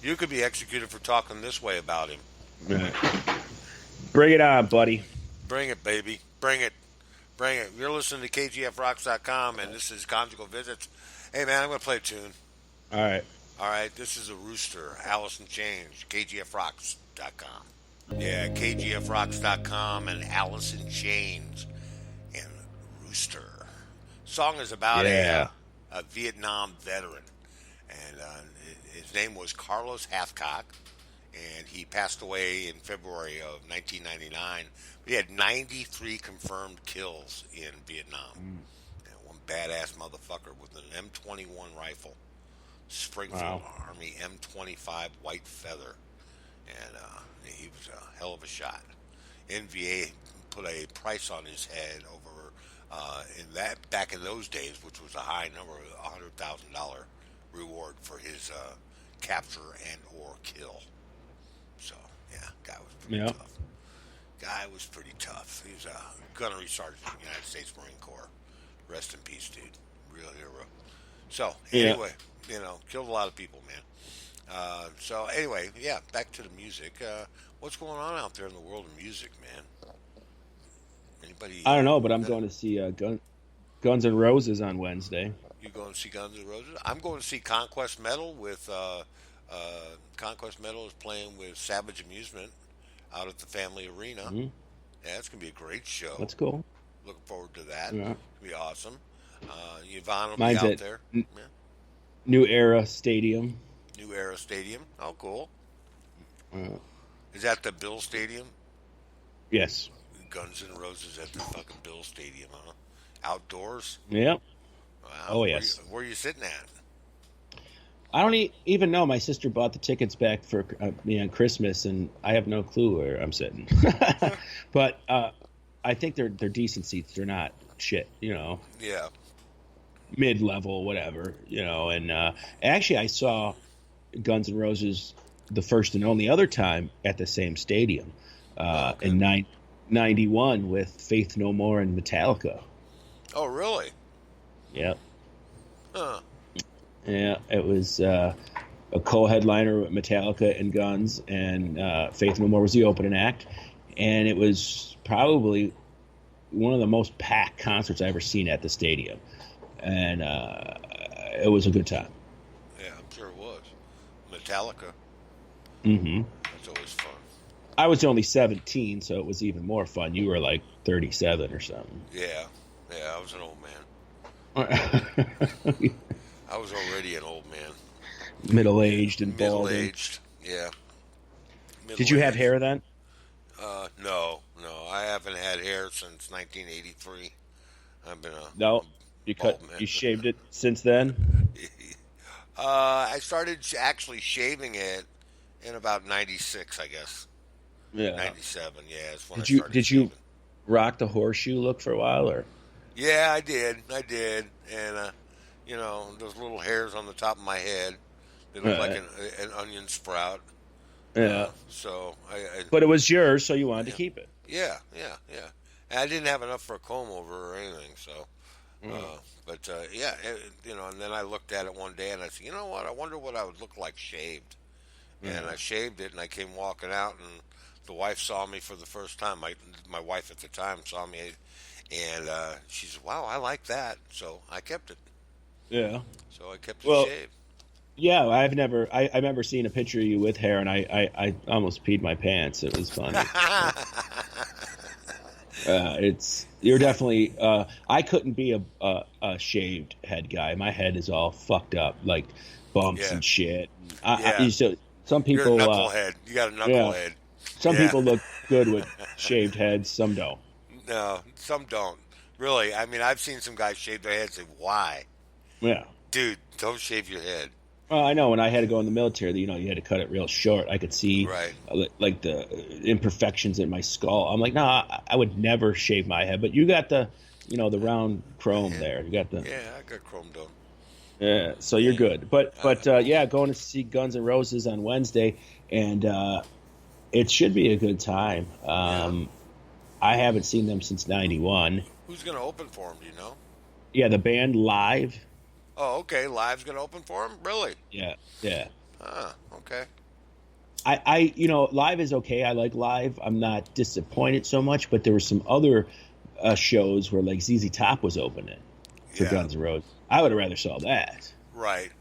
B: You could be executed for talking this way about him.
C: Right. Bring it on, buddy.
B: Bring it, baby. Bring it. Bring it. You're listening to KGFRocks.com, and this is Conjugal Visits. Hey, man, I'm going to play a tune.
C: All right.
B: All right, this is a rooster, Alice in Chains, KGFRocks.com. Yeah, KGFRocks.com and Alice in Chains and Rooster. Song is about a Vietnam veteran, and his name was Carlos Hathcock, and he passed away in February of 1999. He had 93 confirmed kills in Vietnam. And one badass motherfucker with an M21 rifle. Springfield Army M25 White Feather, and he was a hell of a shot. NVA put a price on his head over back in those days, which was a high number, $100,000 reward for his capture and or kill. So guy was pretty tough. Guy was pretty tough. He was a gunnery sergeant in the United States Marine Corps. Rest in peace, dude. Real hero. So anyway. Killed a lot of people, man. So anyway, back to the music. What's going on out there in the world of music, man? Anybody?
C: I don't know, but I'm going to see Guns N' Roses on Wednesday.
B: You going to see Guns N' Roses? I'm going to see Conquest Metal with Conquest Metal is playing with Savage Amusement out at the Family Arena. Mm-hmm. Yeah, it's going to be a great show.
C: That's cool.
B: Looking forward to that. Yeah. It'll be awesome. Yvonne will
C: Mine's
B: be out there.
C: New Era Stadium.
B: New Era Stadium. Oh, cool. Is that the Bill Stadium?
C: Yes.
B: Guns N' Roses at the fucking Bill Stadium, huh? Outdoors?
C: Yep.
B: Wow.
C: Oh, yes.
B: Where are you sitting at?
C: I don't even know. My sister bought the tickets back for me on Christmas, and I have no clue where I'm sitting. But I think they're decent seats. They're not shit,
B: Yeah.
C: Mid-level, whatever, and actually I saw Guns N' Roses the first and only other time at the same stadium in 91 with Faith No More and Metallica.
B: Oh, really?
C: Yep.
B: Huh.
C: Yeah, it was a co-headliner with Metallica and Guns, and Faith No More was the opening act, and it was probably one of the most packed concerts I ever seen at the stadium, and it was a good time.
B: Yeah, I'm sure it was. Metallica.
C: Mm-hmm.
B: That's always fun.
C: I was only 17, so it was even more fun. You were like 37 or something.
B: Yeah, I was an old man. I was already an old man.
C: Middle-aged and balding.
B: Middle-aged, yeah.
C: Did you have hair then?
B: No. I haven't had hair since 1983. I've been a
C: No.
B: bald man.
C: You shaved it since then?
B: I started actually shaving it in about 96, I guess.
C: Yeah.
B: 97, yeah. Is when
C: Did you rock the horseshoe look for a while, or?
B: Yeah, I did. And, those little hairs on the top of my head, they look like an onion sprout.
C: Yeah.
B: So
C: But it was yours, so you wanted to keep it.
B: Yeah. And I didn't have enough for a comb over or anything, so. And then I looked at it one day and I said, you know what? I wonder what I would look like shaved. And I shaved it and I came walking out and the wife saw me for the first time. My wife at the time saw me and she said, wow, I like that. So I kept it.
C: Yeah.
B: So I kept it shaved.
C: Yeah, I remember seeing a picture of you with hair, and I almost peed my pants. It was funny. You're definitely. I couldn't be a shaved head guy. My head is all fucked up, like bumps and shit. Some people.
B: You're a knucklehead. You got a knucklehead.
C: Some people look good with shaved heads. Some don't.
B: No, some don't. Really, I mean, I've seen some guys shave their heads. Say, why?
C: Yeah.
B: Dude, don't shave your head.
C: Well, I know when I had to go in the military, you had to cut it real short. I could see like the imperfections in my skull. I'm like, no, I would never shave my head. But you got the round chrome there. You got the
B: I got chrome done.
C: Yeah, so you're good. But going to see Guns N' Roses on Wednesday, and it should be a good time. I haven't seen them since '91.
B: Who's going to open for them? Do you know?
C: Yeah, the band Live.
B: Oh, okay. Live's going to open for him? Really?
C: Yeah.
B: Ah, okay.
C: I Live is okay. I like Live. I'm not disappointed so much, but there were some other shows where like ZZ Top was opening for Guns N' Roses. I would have rather saw that.
B: Right.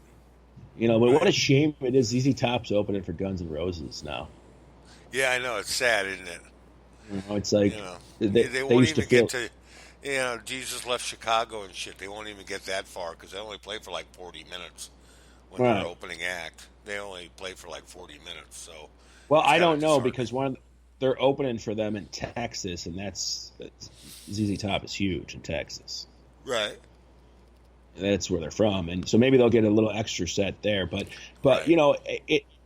C: But what a shame it is ZZ Top's opening for Guns N' Roses now.
B: Yeah, I know. It's sad, isn't it?
C: It's like
B: they won't even get to. Jesus left Chicago and shit. They won't even get that far because they only play for like 40 minutes when they're opening act. They only play for like 40 minutes. So,
C: well, I don't know because they're opening for them in Texas, and that's ZZ Top is huge in Texas.
B: Right.
C: That's where they're from, and so maybe they'll get a little extra set there. But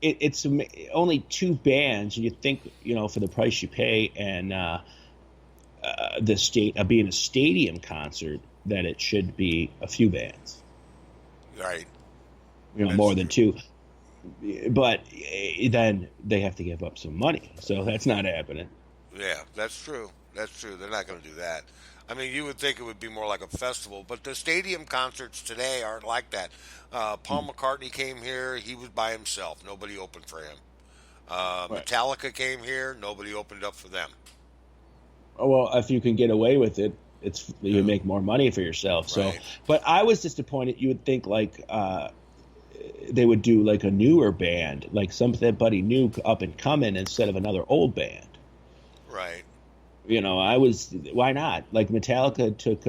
C: it's only two bands, and you think for the price you pay and being a stadium concert that it should be a few bands,
B: right?
C: More than two. But then they have to give up some money, so that's not happening.
B: Yeah, that's true. They're not going to do that. I mean, you would think it would be more like a festival, but the stadium concerts today aren't like that. Paul McCartney came here. He was by himself. Nobody opened for him. Metallica came here. Nobody opened up for them.
C: Oh, well, if you can get away with it, you make more money for yourself. So, but I was disappointed. You would think like they would do like a newer band, like somebody new up and coming instead of another old band.
B: Right.
C: Why not? Like Metallica took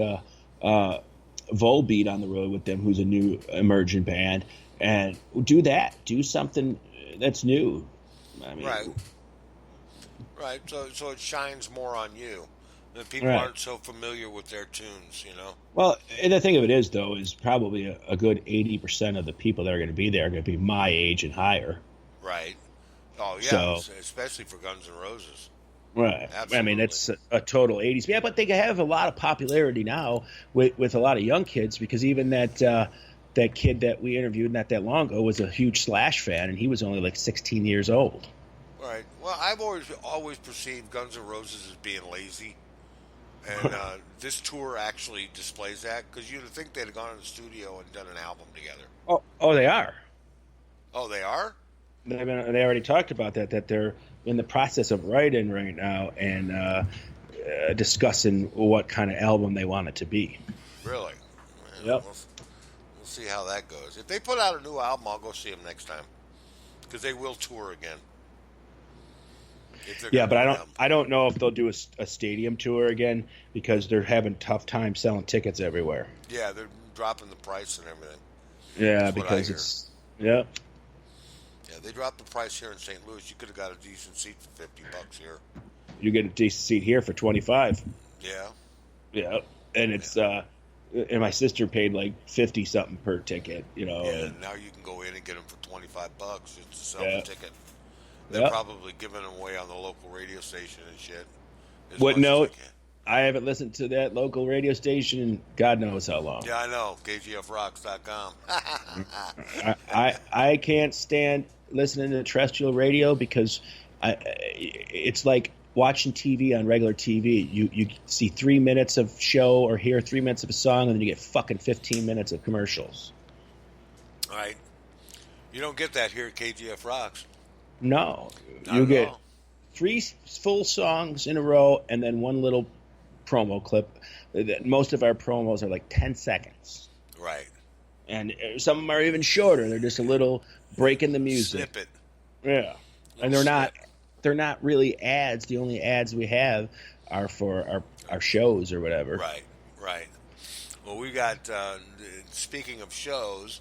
C: Volbeat on the road with them, who's a new emerging band, and do that. Do something that's new. I mean,
B: right. So it shines more on you. The people aren't so familiar with their tunes,
C: Well, and the thing of it is, though, is probably a good 80% of the people that are going to be there are going to be my age and higher.
B: Right. Oh, yeah, especially for Guns N' Roses.
C: Right. Absolutely. I mean, it's a total 80s. Yeah, but they have a lot of popularity now with a lot of young kids because even that kid that we interviewed not that long ago was a huge Slash fan, and he was only like 16 years old.
B: Right. Well, I've always perceived Guns N' Roses as being lazy. And this tour actually displays that because you'd think they'd have gone in the studio and done an album together.
C: Oh, they are.
B: Oh, they are?
C: They already talked about that they're in the process of writing right now and discussing what kind of album they want it to be.
B: Really?
C: Yep.
B: We'll see how that goes. If they put out a new album, I'll go see them next time because they will tour again.
C: Yeah, but I don't know if they'll do a stadium tour again because they're having tough time selling tickets everywhere.
B: Yeah, they're dropping the price and everything.
C: Yeah, because it's yeah.
B: Yeah, they dropped the price here in St. Louis. You could have got a decent seat for $50 here.
C: You get a decent seat here for 25.
B: Yeah.
C: Yeah, and it's and my sister paid like 50 something per ticket. You know.
B: Yeah. Now you can go in and get them for $25 just to sell the ticket. They're
C: Yep.
B: probably giving them away on the local radio station and shit.
C: What note? I haven't listened to that local radio station in God knows how long.
B: Yeah, I know. KGFRocks.com.
C: I can't stand listening to terrestrial radio because it's like watching TV on regular TV. You see 3 minutes of show or hear 3 minutes of a song, and then you get fucking 15 minutes of commercials.
B: All right. You don't get that here at KGF Rocks.
C: No. You get 3 full songs in a row and then one little promo clip. Most of our promos are like 10 seconds.
B: Right.
C: And some of them are even shorter. They're just a little break in the music.
B: Snippet.
C: Yeah. And they're not really ads. The only ads we have are for our shows or whatever.
B: Right. Well, we got, speaking of shows,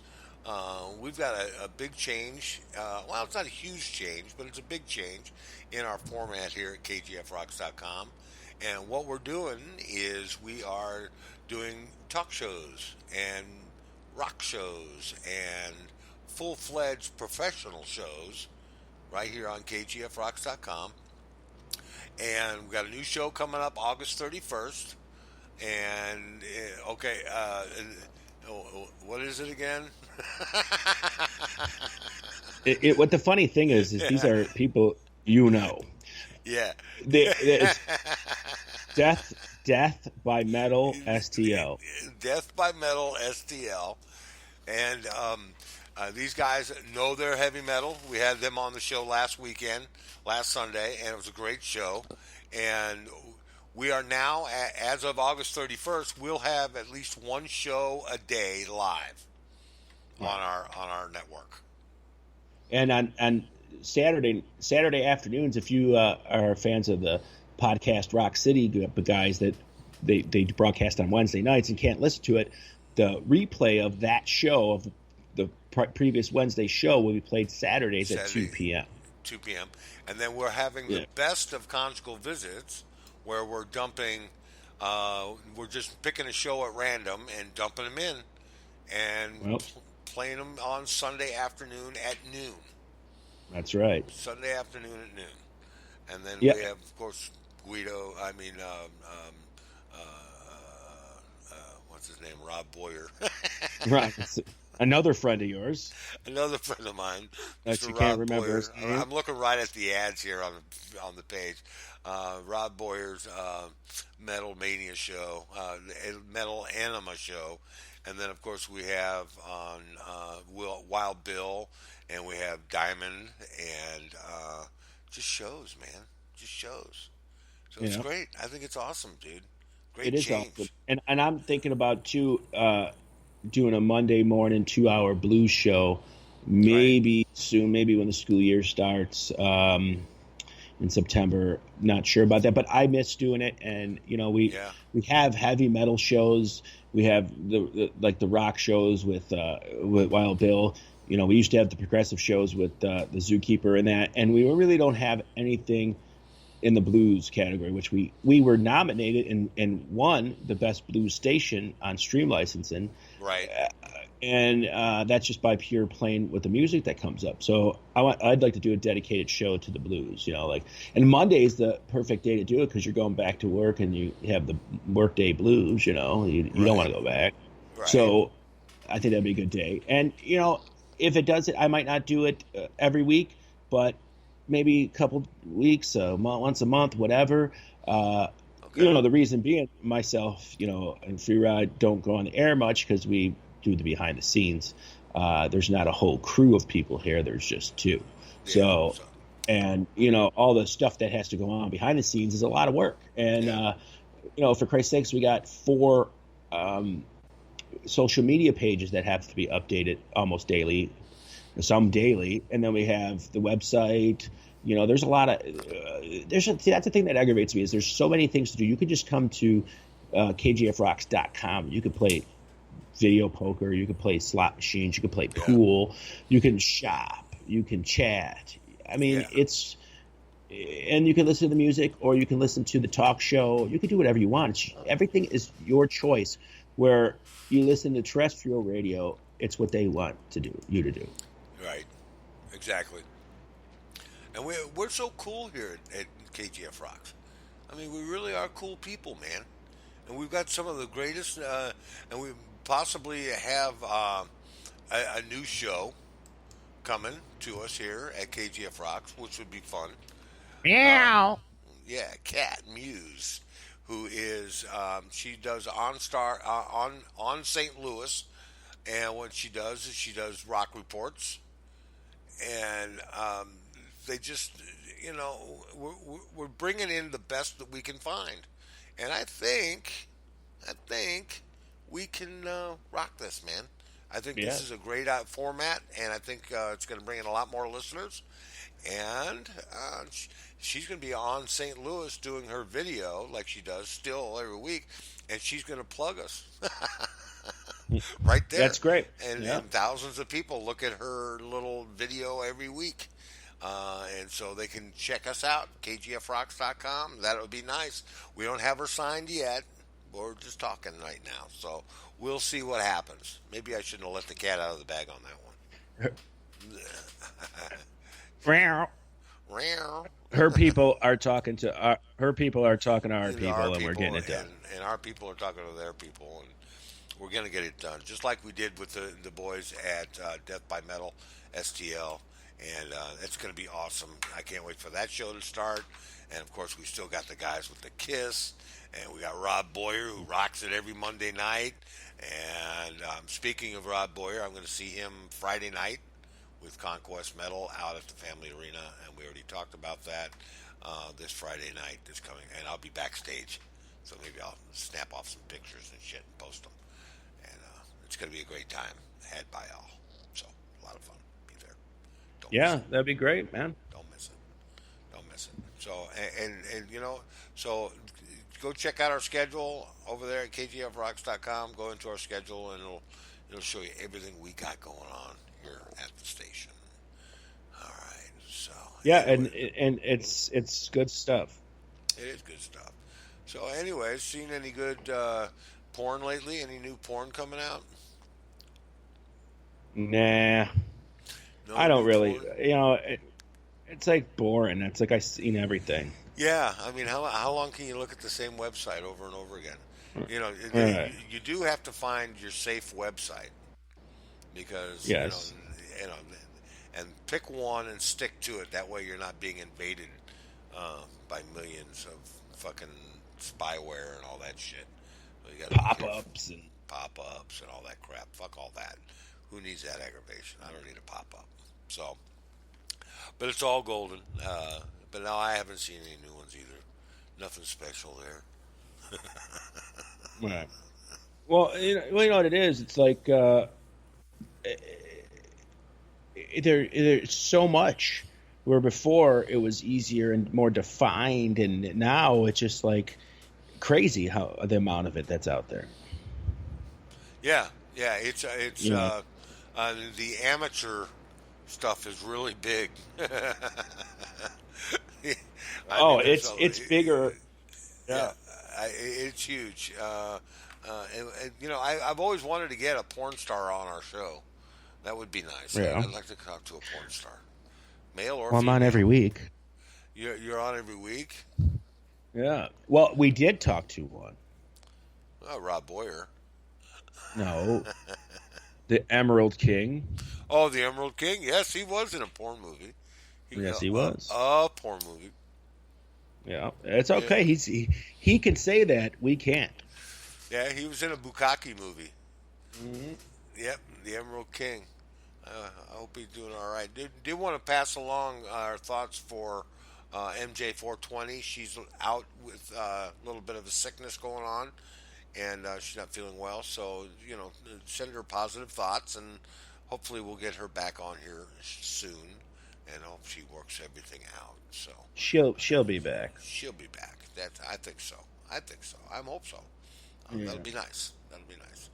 B: we've got a big change. Well, it's not a huge change, but it's a big change in our format here at KGFRocks.com. And what we're doing is we are doing talk shows and rock shows and full-fledged professional shows right here on KGFRocks.com. And we've got a new show coming up August 31st. And, what is it again?
C: What the funny thing is these are people you know.
B: Yeah.
C: Death by Metal STL.
B: Death by Metal STL. And these guys know their heavy metal. We had them on the show last Sunday, and it was a great show. And we are now, as of August 31st, we'll have at least one show a day live on our network. And
C: on Saturday afternoons, if you are fans of the podcast Rock City guys that they broadcast on Wednesday nights and can't listen to it, the replay of that show, of the previous Wednesday show, will be played Saturdays at 2 p.m.
B: 2 p.m. And then we're having the best of conjugal visits, where we're dumping, we're just picking a show at random and dumping them in and playing them on Sunday afternoon at noon.
C: That's right.
B: Sunday afternoon at noon. And then we have, of course, what's his name? Rob Boyer.
C: Right. Another friend of yours.
B: Another friend of mine.
C: That
B: Mr.
C: you
B: Rob
C: can't remember
B: Boyer.
C: his name?
B: I'm looking right at the ads here on the page. Rob Boyer's Metal Mania show, Metal Anima show. And then, of course, we have on Wild Bill, and we have Diamond, and just shows, man. Just shows. So it's great. I think it's awesome, dude. Great change.
C: Awesome. And I'm thinking about, too, doing a Monday morning 2-hour blues show, maybe soon, maybe when the school year starts in September. Not sure about that, but I miss doing it. And, we have heavy metal shows. We have the rock shows with Wild Bill. We used to have the progressive shows with the Zookeeper and that, and we really don't have anything in the blues category, which we were nominated and won the best blues station on stream licensing.
B: Right.
C: And that's just by pure playing with the music that comes up. So I'd like to do a dedicated show to the blues, and Monday is the perfect day to do it because you're going back to work and you have the workday blues, you don't want to go back. Right. So I think that'd be a good day. And, if it does it, I might not do it every week, but maybe a couple weeks, once a month, whatever. The reason being myself, and Free Ride don't go on the air much because we do the behind the scenes. There's not a whole crew of people here. There's just 2. So, and all the stuff that has to go on behind the scenes is a lot of work. And for Christ's sakes, we got 4 social media pages that have to be updated almost daily, some daily, and then we have the website. There's a lot of that's the thing that aggravates me, is there's so many things to do. You could just come to kgfrocks.com. You could play video poker, you could play slot machines, you could play pool, you can shop, you can chat. I mean, and you can listen to the music, or you can listen to the talk show. You can do whatever you want. Everything is your choice. Where you listen to terrestrial radio, it's what they want you to do.
B: Right. Exactly. And we're so cool here at KGF Rocks. I mean, we really are cool people, man. And we've got some of the greatest, and we possibly have a new show coming to us here at KGF Rocks, which would be fun.
D: Meow.
B: Cat Muse, who is she does on St. Louis, and what she does is she does rock reports, and they just we're bringing in the best that we can find, and I think we can rock this, man. I think this is a great format, and I think it's going to bring in a lot more listeners. And she's going to be on St. Louis doing her video like she does still every week, and she's going to plug us right there.
C: That's great.
B: And thousands of people look at her little video every week. And so they can check us out, kgfrocks.com. That would be nice. We don't have her signed yet. We're just talking right now. So we'll see what happens. Maybe I shouldn't have let the cat out of the bag on that one.
C: Her people are talking to our people, and we're getting it done.
B: And our people are talking to their people, and we're going to get it done, just like we did with the boys at Death by Metal, STL. And it's going to be awesome. I can't wait for that show to start. And, of course, we still got the guys with the Kiss. And we got Rob Boyer, who rocks it every Monday night. And speaking of Rob Boyer, I'm going to see him Friday night with Conquest Metal out at the Family Arena. And we already talked about that this Friday night that's coming. And I'll be backstage. So maybe I'll snap off some pictures and shit and post them. And it's going to be a great time had by all. So, a lot of fun. Be there.
C: That'd be great, man.
B: Don't miss it. So, and so go check out our schedule over there at kgfrocks.com. Go into our schedule, and it'll show you everything we got going on here at the station. All right. So anyway,
C: and it's good stuff.
B: It is good stuff. So, anyways, seen any good porn lately? Any new porn coming out?
C: Nah.
B: No,
C: I don't really. It's like boring. It's like I've seen everything.
B: Yeah, I mean, how long can you look at the same website over and over again? You do have to find your safe website because and pick one and stick to it. That way, you're not being invaded by millions of fucking spyware and all that shit. You
C: Pop-ups and
B: all that crap. Fuck all that. Who needs that aggravation? I don't need a pop-up. So, but it's all golden. But now I haven't seen any new ones either. Nothing special there.
C: Right. Well, you know what it is. It's like there's so much. Where before it was easier and more defined, and now it's just like crazy how the amount of it that's out there.
B: Yeah. It's the amateur stuff is really big.
C: It's bigger.
B: Yeah, it's huge. I've always wanted to get a porn star on our show. That would be nice.
C: Yeah.
B: I'd like to talk to a porn star, male or
C: well,
B: female.
C: I'm on every week.
B: You're on every week.
C: Yeah. Well, we did talk to one.
B: Oh, Rob Boyer.
C: No. The Emerald King.
B: Oh, the Emerald King. Yes, he was in a porn movie.
C: He was.
B: A porn movie.
C: Yeah, it's okay. Yeah. He can say that. We can't.
B: Yeah, he was in a Bukkake movie.
C: Mm-hmm.
B: Yep, the Emerald King. I hope he's doing all right. Did want to pass along our thoughts for MJ 420. She's out with a little bit of a sickness going on, and she's not feeling well. So send her positive thoughts, and hopefully we'll get her back on here soon, and hope she works everything out. So
C: She'll be back.
B: she'll be back. I think so. I think so. I hope so.
C: Yeah.
B: That'll be nice. That'll be nice.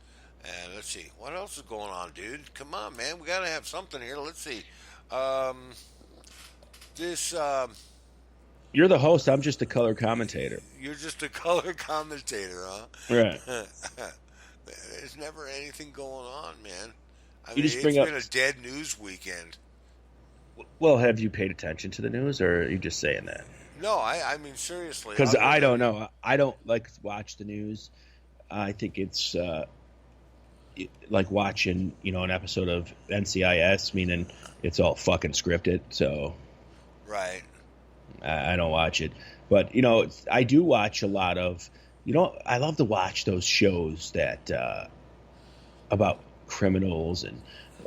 B: And let's see, what else is going on, dude? Come on, man, we gotta have something here. Let's see. Um, this
C: You're the host. I'm just the color commentator.
B: You're just a color commentator, huh?
C: Right.
B: There's never anything going on, man. I
C: You
B: mean,
C: just
B: it's
C: bring up-
B: been a dead news weekend.
C: Well, have you paid attention to the news, or are you just saying that?
B: No, I mean seriously.
C: Because
B: other
C: I don't
B: than-
C: know. I don't like to watch the news. I think it's like watching, an episode of NCIS, meaning it's all fucking scripted. So
B: Right.
C: I don't watch it. But, I do watch a lot of, I love to watch those shows that about criminals and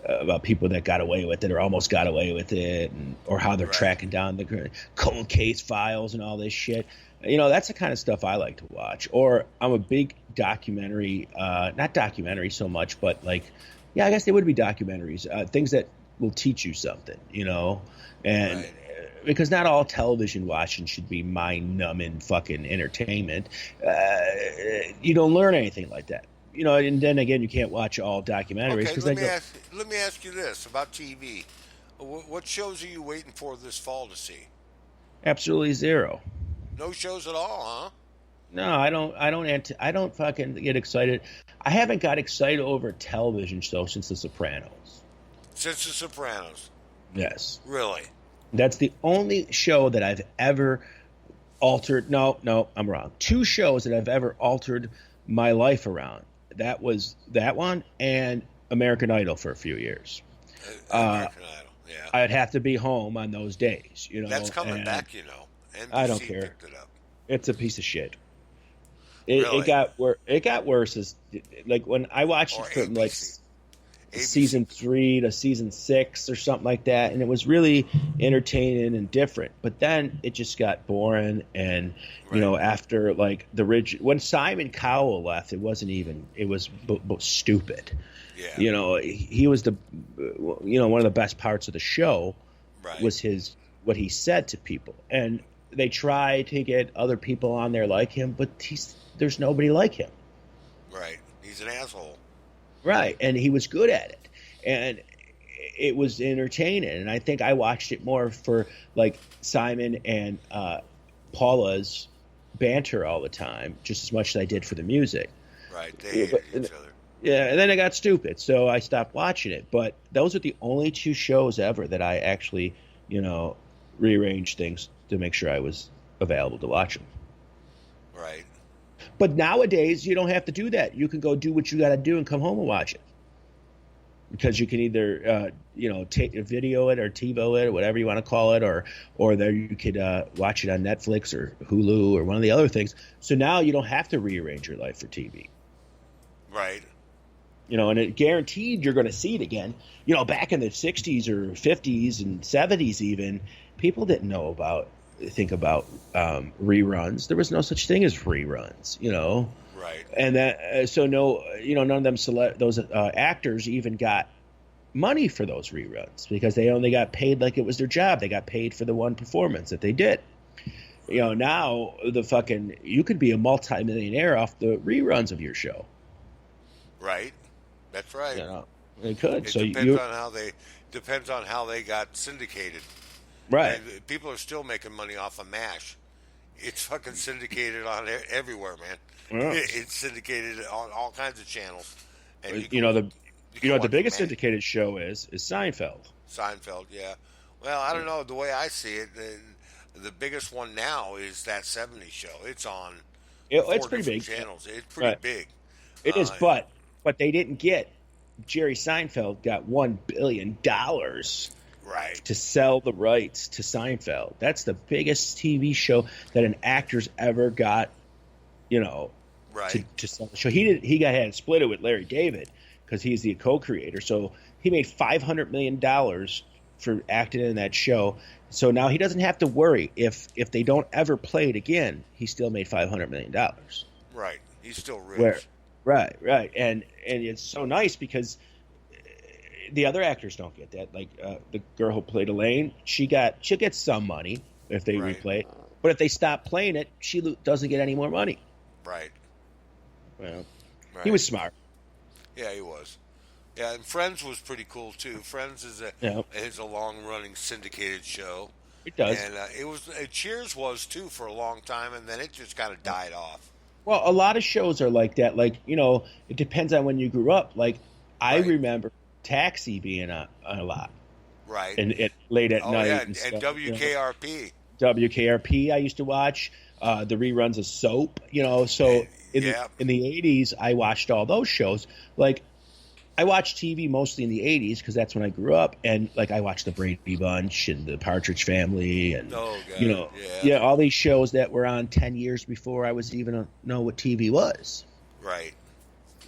C: about people that got away with it or almost got away with it, or how they're
B: Right.
C: tracking down the cold case files and all this shit. That's the kind of stuff I like to watch. Or I'm a big documentary, not documentary so much, but I guess they would be documentaries, things that will teach you something, and
B: Right.
C: Because not all television watching should be mind-numbing fucking entertainment. You don't learn anything like that. And then again, you can't watch all documentaries.
B: Okay,
C: 'cause
B: let me ask you this about TV. What shows are you waiting for this fall to see?
C: Absolutely zero.
B: No shows at all, huh?
C: No, I don't fucking get excited. I haven't got excited over a television show since The Sopranos.
B: Since The Sopranos.
C: Yes.
B: Really?
C: That's the only show that I've ever altered. No, I'm wrong. 2 shows that I've ever altered my life around. That was that one and American Idol for a few years.
B: American Idol, yeah.
C: I'd have to be home on those days,
B: That's coming
C: and
B: back, NBC
C: I don't care.
B: picked it up.
C: It's a piece of shit. It
B: Really?
C: got worse as when I watched
B: Or
C: it from
B: ABC.
C: season 3 to season 6 or something like that, and it was really entertaining and different. But then it just got boring, and
B: Right.
C: after the when Simon Cowell left, it was stupid.
B: Yeah.
C: He was one of the best parts of the show
B: Right.
C: was what he said to people, and they tried to get other people on there like him, but there's nobody like him.
B: Right. He's an asshole.
C: Right, and he was good at it, and it was entertaining. And I think I watched it more for Simon and Paula's banter all the time, just as much as I did for the music.
B: Right. They hated each other.
C: Yeah, and then it got stupid, so I stopped watching it. But those are the only 2 shows ever that I actually, rearranged things to make sure I was available to watch them.
B: Right.
C: But nowadays, you don't have to do that. You can go do what you got to do and come home and watch it. Because you can either, video it or TiVo it or whatever you want to call it, or there you could watch it on Netflix or Hulu or one of the other things. So now you don't have to rearrange your life for TV.
B: Right.
C: And it guaranteed you're going to see it again. Back in the 60s or 50s and 70s even, people didn't think about reruns. There was no such thing as reruns,
B: Right.
C: And that so none of them those actors even got money for those reruns because they only got paid like it was their job. They got paid for the one performance that they did. Now you could be a multimillionaire off the reruns of your show.
B: Right. That's right.
C: It could.
B: It depends on how they got syndicated.
C: Right.
B: And people are still making money off of MASH. It's fucking syndicated on everywhere, man.
C: Yeah.
B: It's syndicated on all kinds of channels. And
C: the biggest syndicated show is Seinfeld.
B: Seinfeld, yeah. Well, I don't know. The way I see it, the biggest one now is that 70s show. It's on
C: It's
B: 4
C: pretty big.
B: different channels. It's pretty big.
C: It is, but they didn't get Jerry Seinfeld got $1 billion
B: Right.
C: to sell the rights to Seinfeld. That's the biggest TV show that an actor's ever got,
B: Right.
C: to sell the show. He had to split it with Larry David because he's the co-creator. So He made $500 million for acting in that show. So now he doesn't have to worry if they don't ever play it again. He still made $500 million.
B: Right. He's still rich.
C: Right. And it's so nice because the other actors don't get that. Like the girl who played Elaine, she'll get some money if they replay it. But if they stop playing it, she doesn't get any more money.
B: Right.
C: Well, he was smart.
B: Yeah, he was. Yeah, and Friends was pretty cool too. Friends is a long running syndicated show.
C: It does.
B: And Cheers was too for a long time, and then it just kind of died off.
C: Well, a lot of shows are like that. Like, it depends on when you grew up. Like, I remember Taxi being on a lot.
B: Right.
C: And late at night.
B: Yeah,
C: and
B: WKRP.
C: WKRP I used to watch. The reruns of Soap, So in the 80s, I watched all those shows. Like, I watched TV mostly in the 80s because that's when I grew up. And, like, I watched the Brady Bunch and the Partridge Family and, all these shows that were on 10 years before I was even know what TV was.
B: Right.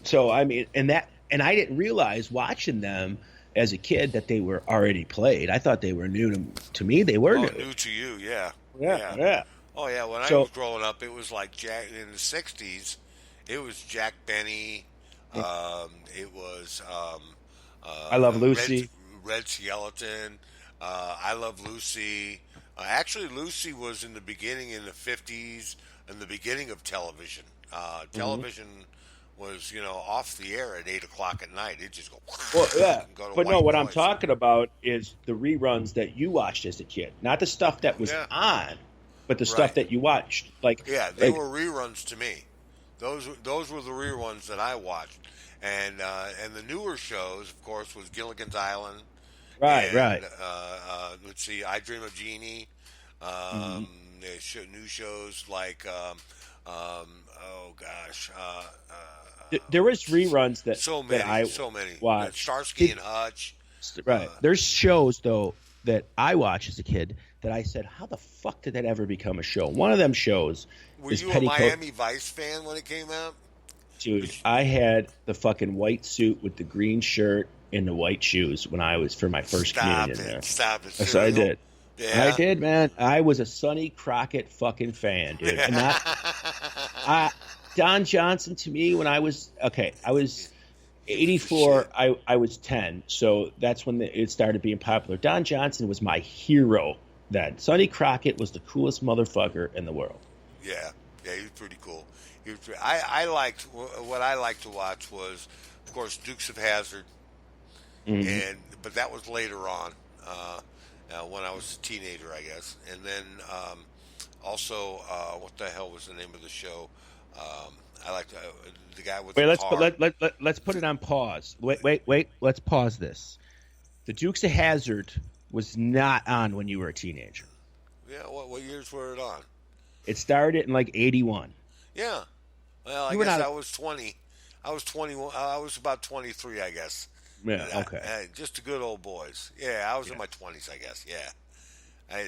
C: So, I mean, and I didn't realize watching them as a kid that they were already played. I thought they were new to me. They were new.
B: New to you, yeah.
C: Yeah.
B: Oh, yeah. When I was growing up, it was like Jack in the 60s. It was Jack Benny. It was
C: I Love Lucy.
B: Red Skeleton. I Love Lucy. Actually, Lucy was in the beginning in the 50s, in the beginning of television. Television was, off the air at 8 o'clock at night. It just go.
C: Well, yeah. But no, what
B: noise.
C: I'm talking about is the reruns that you watched as a kid, not the stuff that was on, but the stuff that you watched. Like,
B: they were reruns to me. Those were the reruns that I watched, and the newer shows, of course, was Gilligan's Island.
C: Right.
B: Let's see, I Dream of Jeannie. New shows like
C: there was reruns that
B: so many
C: watched.
B: Starsky and Hutch.
C: Right. There's shows though that I watched as a kid that I said, how the fuck did that ever become a show? One of them shows.
B: Were you a Miami Vice fan when it came out?
C: Dude, I had the fucking white suit with the green shirt and the white shoes when I was for my first communion.
B: Stop it.
C: So I did.
B: Yeah.
C: I did, man. I was a Sonny Crockett fucking fan, dude. And Don Johnson to me when I was 84. I was 10, so that's when it started being popular. Don Johnson was my hero then. Sonny Crockett was the coolest motherfucker in the world.
B: Yeah, he was pretty cool. I liked what I liked to watch was, of course, Dukes of Hazzard, but that was later on when I was a teenager, I guess. And then also, what the hell was the name of the show? I liked the guy with the car.
C: Let's put it on pause. Wait. Let's pause this. The Dukes of Hazzard was not on when you were a teenager.
B: Yeah, what years were it on?
C: It started in like 81.
B: Yeah. Well, I guess I was 20. I was 21. I was about 23, I guess.
C: Yeah, okay.
B: Just the good old boys. Yeah, I was in my 20s, I guess. Yeah.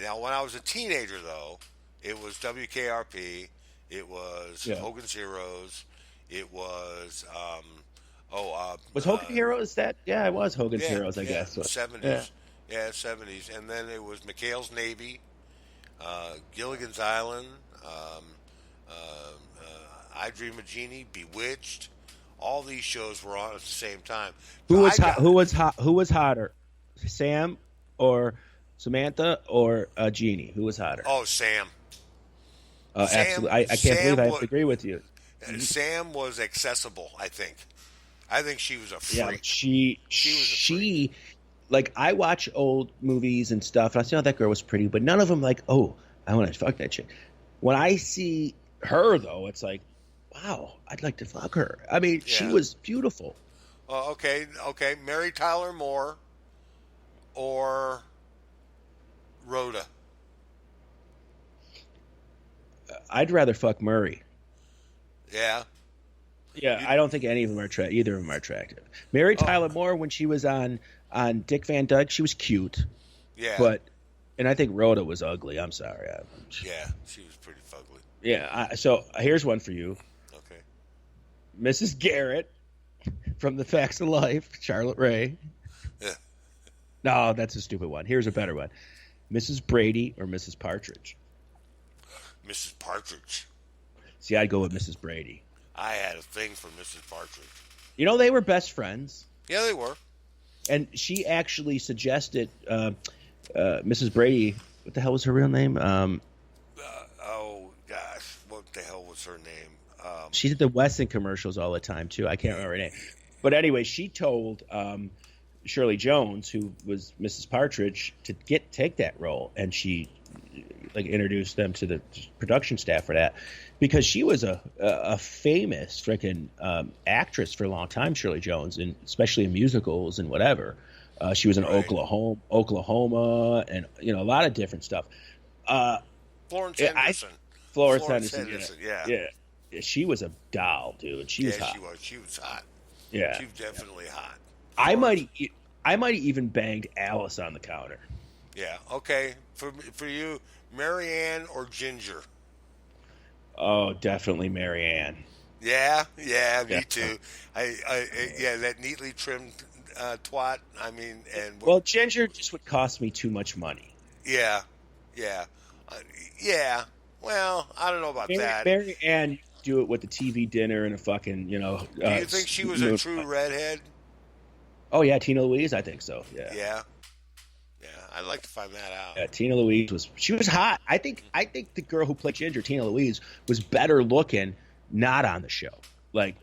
B: Now, when I was a teenager, though, it was WKRP. It was Hogan's Heroes. It was
C: was Hogan Heroes that? Yeah, it was Hogan's Heroes, I guess.
B: 70s. Yeah, 70s. And then it was McHale's Navy, Gilligan's Island, I Dream of Jeannie, Bewitched. All these shows were on at the same time.
C: Who was hotter, Sam or Samantha or Jeannie? Who was hotter?
B: Oh, Sam.
C: Absolutely. I can't believe I have to agree with you.
B: Sam was accessible, I think. I think she was a freak.
C: Yeah, she was a freak. Like, I watch old movies and stuff, and I see, that girl was pretty, but none of them like, oh, I want to fuck that chick. When I see her, though, it's like, wow, I'd like to fuck her. I mean, she was beautiful.
B: Okay. Mary Tyler Moore or Rhoda?
C: I'd rather fuck Murray.
B: Yeah.
C: Yeah, I don't think any of them are attractive. Either of them are attractive. Mary Tyler Moore, when she was on Dick Van Dyke, she was cute.
B: Yeah.
C: And I think Rhoda was ugly. I'm sorry.
B: Yeah, she was pretty fugly.
C: Yeah. So here's one for you.
B: Okay.
C: Mrs. Garrett from The Facts of Life, Charlotte Rae. No, that's a stupid one. Here's a better one. Mrs. Brady or Mrs. Partridge?
B: Mrs. Partridge.
C: See, I'd go with Mrs. Brady.
B: I had a thing for Mrs. Partridge.
C: You know, they were best friends.
B: Yeah, they were.
C: And she actually suggested Mrs. Brady. What the hell was her real name?
B: Oh, gosh. What the hell was her name?
C: She did the Wesson commercials all the time, too. I can't remember her name. But anyway, she told Shirley Jones, who was Mrs. Partridge, to take that role. And she introduced them to the production staff for that. Because she was a famous freaking actress for a long time, Shirley Jones, and especially in musicals and whatever. She was in Oklahoma, and a lot of different stuff.
B: Florence Henderson.
C: Florence Henderson,
B: yeah.
C: She was a doll, dude. She was hot.
B: She was hot.
C: Yeah,
B: she was definitely hot.
C: I might have even banged Alice on the counter.
B: Yeah. Okay. For you, Marianne or Ginger?
C: Oh, definitely Marianne.
B: Yeah, me too. That neatly trimmed twat. I mean,
C: well, Ginger just would cost me too much money.
B: Yeah. Well, I don't know about that.
C: Marianne do it with the TV dinner and a fucking,
B: Do you think she was a true redhead?
C: Oh yeah, Tina Louise, I think so.
B: Yeah. I'd like to find that out.
C: Yeah, Tina Louise was hot. I think the girl who played Ginger, Tina Louise, was better looking not on the show. Like,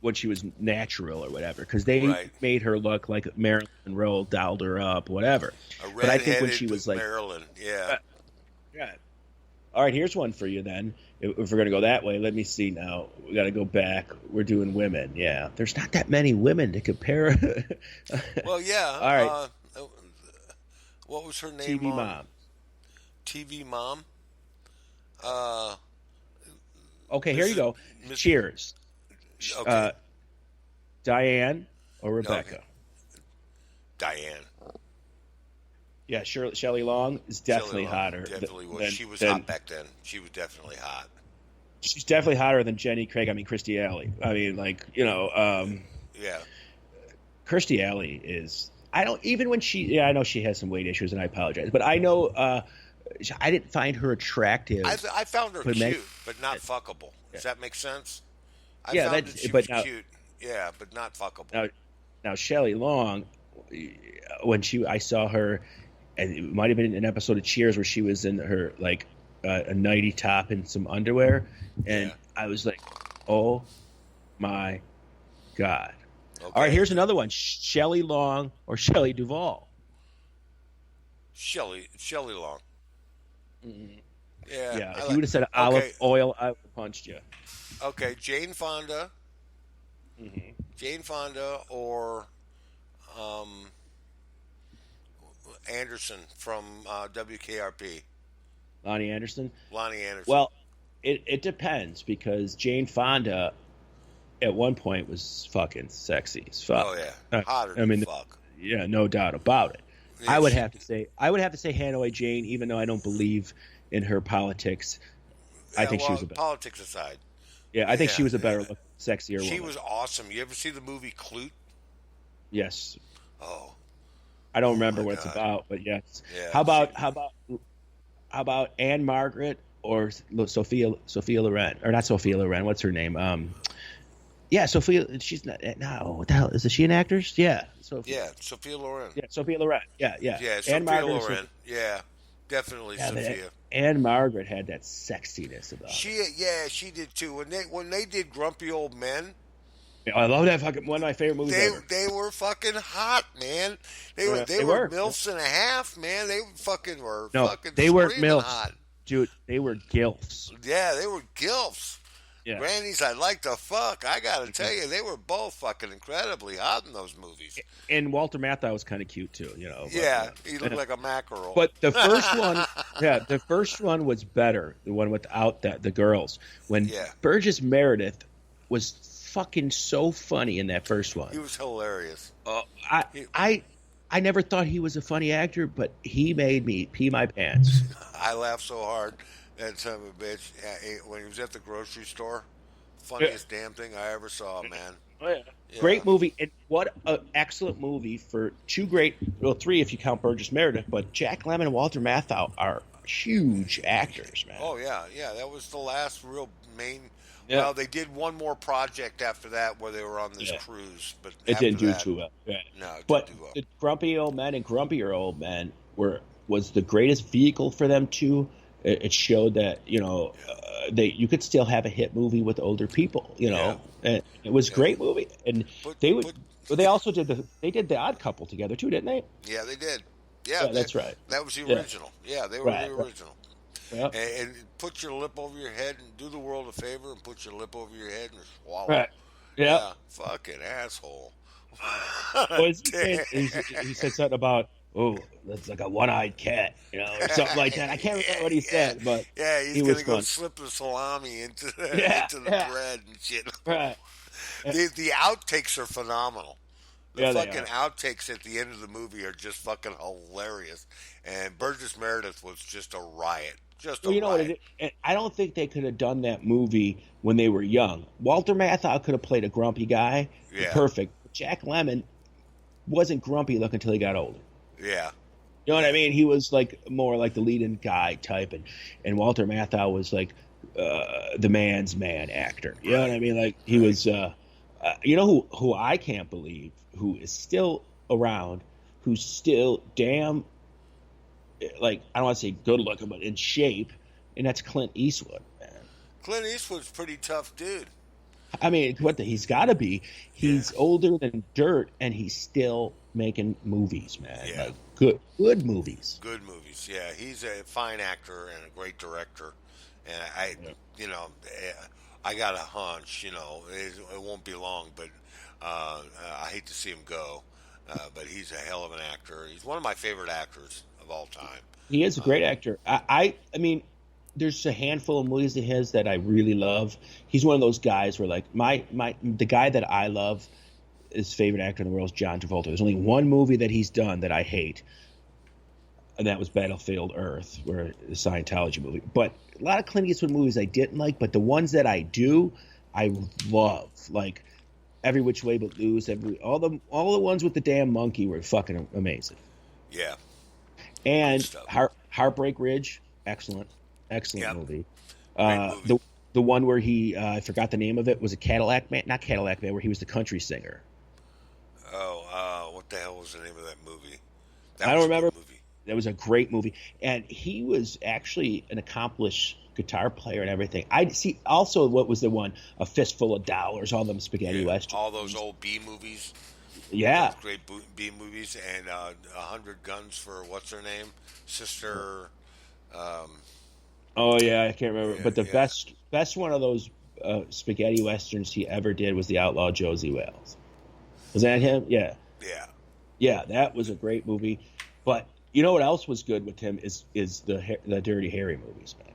C: when she was natural or whatever, because they made her look like Marilyn Monroe, dolled her up, whatever. But I think when she was like
B: Marilyn,
C: yeah. All right, here's one for you then. If we're going to go that way, let me see now. We got to go back. We're doing women. Yeah, there's not that many women to compare.
B: Well, yeah.
C: All right.
B: What was her name? TV Mom.
C: Okay, here you go. Cheers.
B: Okay.
C: Diane or Rebecca?
B: Okay. Diane.
C: Yeah, Shelley Long is definitely hotter.
B: Definitely was. She was hot back then. She was definitely hot.
C: She's definitely hotter than Jenny Craig. I mean, Kirstie Alley. I mean,
B: yeah.
C: Kirstie Alley is. I don't even when she. Yeah, I know she has some weight issues, and I apologize, but I know I didn't find her attractive.
B: I found her cute, but not fuckable. Does that make sense? I
C: found
B: that she was cute. Yeah, but not fuckable.
C: Now Shelley Long, when I saw her, and it might have been an episode of Cheers where she was in her a nighty top and some underwear, and I was like, oh my god. Okay. All right, here's another one: Shelley Long or Shelley Duvall.
B: Shelley Long.
C: Mm-hmm.
B: Yeah.
C: If you would have said olive oil, I would have punched you.
B: Okay, Jane Fonda.
C: Mm-hmm.
B: Jane Fonda or Anderson from WKRP.
C: Lonnie Anderson.
B: Well,
C: it depends because Jane Fonda at one point was fucking sexy as fuck.
B: Oh yeah, hotter than fuck.
C: Yeah, no doubt about it.
B: Yeah,
C: I would have to say Hanoi Jane, even though I don't believe in her politics. I think she was a better.
B: Politics aside.
C: Yeah, I think she was a better look, sexier woman.
B: She was awesome. You ever see the movie Clute?
C: Yes.
B: Oh.
C: I don't remember what it's about, but yes.
B: Yeah,
C: how about Anne Margaret or Sophia Loren, or not Sophia Loren? What's her name? Yeah, Sophia. She's not. No, what the hell is she an actress? Yeah,
B: Sophia Loren.
C: Yeah, Sophia Loren. Yeah.
B: Yeah,
C: Anne Margaret
B: Loren. Yeah, definitely Sophia.
C: Anne Margaret had that sexiness about her.
B: She did too. When they did Grumpy Old Men.
C: I love that fucking one of my favorite movies ever.
B: They were fucking hot, man. They were milfs and a half, man. They fucking were fucking.
C: They were milfs,
B: hot.
C: dude. They were gilfs.
B: Yeah, they were gilfs.
C: Yeah.
B: Grannies I'd like to fuck. I gotta tell you, they were both fucking incredibly hot in those movies.
C: And Walter Matthau was kind of cute too,
B: Yeah, he looked like a mackerel.
C: But the first one was better. The one without the girls. When Burgess Meredith was fucking so funny in that first one.
B: He was hilarious.
C: I never thought he was a funny actor, but he made me pee my pants.
B: I laughed so hard. That son of a bitch, when he was at the grocery store, Funniest damn thing I ever saw, man.
C: Oh, yeah.
B: Yeah.
C: Great movie, and what an excellent movie for three if you count Burgess Meredith, but Jack Lemmon and Walter Matthau are huge actors, man.
B: Oh yeah, yeah. That was the last real main.
C: Yeah.
B: Well, they did one more project after that where they were on this cruise, but
C: It
B: after
C: didn't do
B: that,
C: too well. Yeah.
B: No, it
C: But
B: didn't do well.
C: the Grumpy Old Men and Grumpier Old Men was the greatest vehicle for them too. It showed that you could still have a hit movie with older people. And it was a great movie, and they also did the Odd Couple together too, didn't they?
B: Yeah, they did.
C: Yeah, that's right.
B: That was the original. Yeah, they were the original.
C: Yep.
B: And put your lip over your head and do the world a favor and put your lip over your head and swallow.
C: Right.
B: Yeah. Fucking asshole.
C: He said something about, that's like a one-eyed cat, or something like that. I can't remember what he said, but
B: he's gonna go slip the salami into the bread and shit.
C: Right.
B: The outtakes are phenomenal. The fucking
C: they are.
B: outtakes at the end of the movie are just fucking hilarious. And Burgess Meredith was just a riot. Riot.
C: What I don't think they could have done that movie when they were young. Walter Matthau could have played a grumpy guy.
B: Yeah.
C: Perfect. Jack Lemmon wasn't grumpy looking until he got older.
B: Yeah.
C: You know what I mean? He was like more like the leading guy type, and Walter Matthau was like the man's man actor. You know what I mean? Like he was. Who I can't believe who is still around, who's still damn, like, I don't want to say good looking, but in shape, and that's Clint Eastwood, man.
B: Clint Eastwood's a pretty tough dude.
C: I mean, he's got to be. He's older than dirt, and he's still making movies, man.
B: Yeah.
C: Like good movies.
B: Good movies, yeah. He's a fine actor and a great director. And I got a hunch, it won't be long, but I hate to see him go. But he's a hell of an actor. He's one of my favorite actors of all time.
C: He is a great actor. I mean, there's a handful of movies of his that I really love. He's one of those guys where, like, the guy that I love, his favorite actor in the world is John Travolta. There's only one movie that he's done that I hate, and that was Battlefield Earth, where the Scientology movie. But a lot of Clint Eastwood movies I didn't like, but the ones that I do, I love. Like Every Which Way But Loose, all the ones with the damn monkey were fucking amazing.
B: Yeah.
C: And Heartbreak Ridge, excellent movie.
B: Movie.
C: The one where he I forgot the name of it, was a Cadillac Man, not Cadillac Man, where he was the country singer.
B: Oh, what the hell was the name of that movie?
C: I don't remember. That was a great movie, and he was actually an accomplished guitar player and everything. I see. Also, what was the one? A Fistful of Dollars, all them spaghetti westerns.
B: All those old B movies.
C: Yeah.
B: Those great B movies, and 100 Guns for what's her name? Sister.
C: Oh yeah, I can't remember. But the best one of those spaghetti westerns he ever did was The Outlaw Josie Wales. Was that him? Yeah.
B: Yeah.
C: Yeah, that was a great movie. But you know what else was good with him is the Dirty Harry movies, man.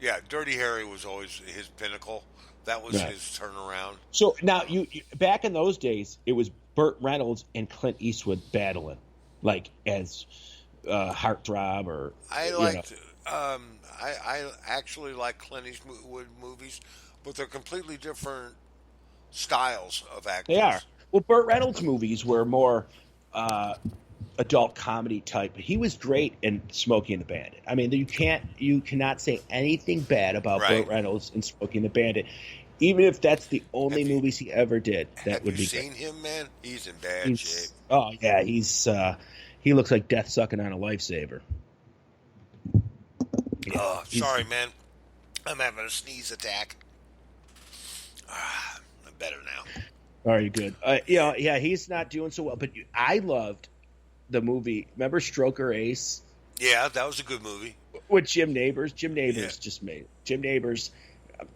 B: Yeah, Dirty Harry was always his pinnacle. That was his turnaround.
C: So now you back in those days, it was Burt Reynolds and Clint Eastwood battling, like as heartthrob or.
B: I actually like Clint Eastwood movies, but they're completely different styles of acting.
C: They are. Well, Burt Reynolds' movies were more adult comedy type. He was great in Smokey and the Bandit. I mean, you cannot say anything bad about Burt Reynolds in Smokey and the Bandit, even if that's the only movies he ever did. That would be.
B: Have you seen him, man? He's in bad shape.
C: Oh yeah, he looks like death sucking on a lifesaver. Yeah,
B: oh, sorry, man. I'm having a sneeze attack. I'm better now.
C: Are you good? Yeah, he's not doing so well. But I loved the movie. Remember Stroker Ace?
B: Yeah, that was a good movie.
C: With Jim Nabors. Jim Nabors just made it. Jim Nabors.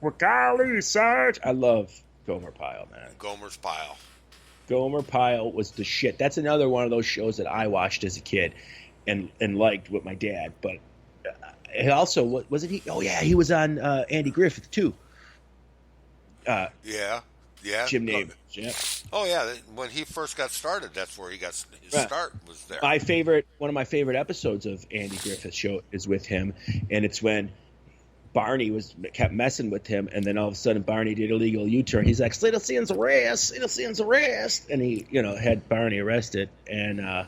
C: Well, golly, Sarge. I love Gomer Pyle, man.
B: Gomer's Pyle.
C: Gomer Pyle was the shit. That's another one of those shows that I watched as a kid and liked with my dad. But also, wasn't he? Oh, yeah, he was on Andy Griffith, too.
B: Yeah.
C: Jim Nabors, yeah.
B: Oh yeah, when he first got started, that's where he got his start. Was there?
C: One of my favorite episodes of Andy Griffith's show is with him, and it's when Barney kept messing with him, and then all of a sudden Barney did a legal U-turn. He's like, "Little Sin's arrest, Little Sin's arrest," and he, had Barney arrested, and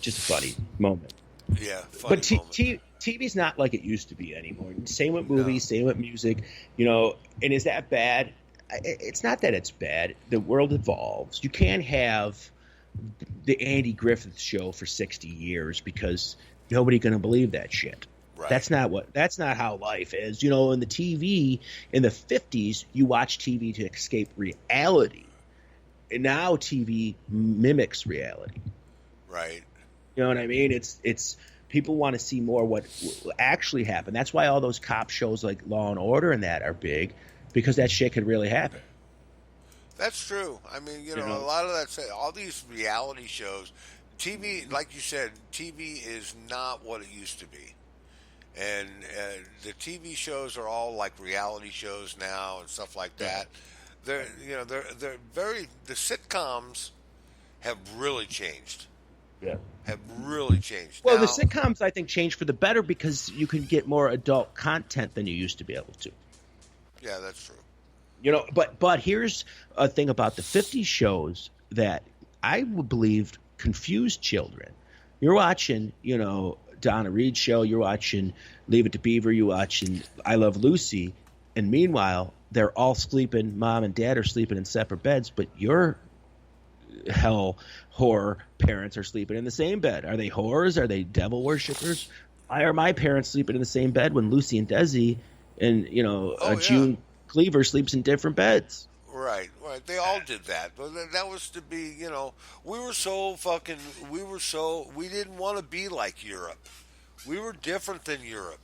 C: just a funny moment.
B: Yeah, funny
C: but
B: moment.
C: TV's not like it used to be anymore. Same with movies, same with music, And is that bad? It's not that it's bad. The world evolves. You can't have the Andy Griffith Show for 60 years because nobody's going to believe that shit.
B: Right.
C: That's not how life is. In the TV in the 50s, you watch TV to escape reality. And now TV mimics reality.
B: Right.
C: You know what I mean? It's people want to see more what actually happened. That's why all those cop shows like Law and Order and that are big, because that shit could really happen.
B: That's true. I mean, a lot of that, all these reality shows, TV, like you said, TV is not what it used to be. And the TV shows are all like reality shows now and stuff like that. They're very, the sitcoms have really changed.
C: Yeah.
B: Have really changed.
C: Well,
B: now,
C: the sitcoms, I think, changed for the better because you can get more adult content than you used to be able to.
B: Yeah, that's true.
C: But here's a thing about the 50s shows that I would believe confused children. You're watching, Donna Reed show, you're watching Leave It to Beaver, you're watching I Love Lucy, and meanwhile, they're all sleeping, mom and dad are sleeping in separate beds, but your hell whore parents are sleeping in the same bed. Are they whores? Are they devil worshippers? Why are my parents sleeping in the same bed when Lucy and Desi and, June Cleaver sleeps in different beds?
B: Right. They all did that. But that was to be, we didn't want to be like Europe. We were different than Europe.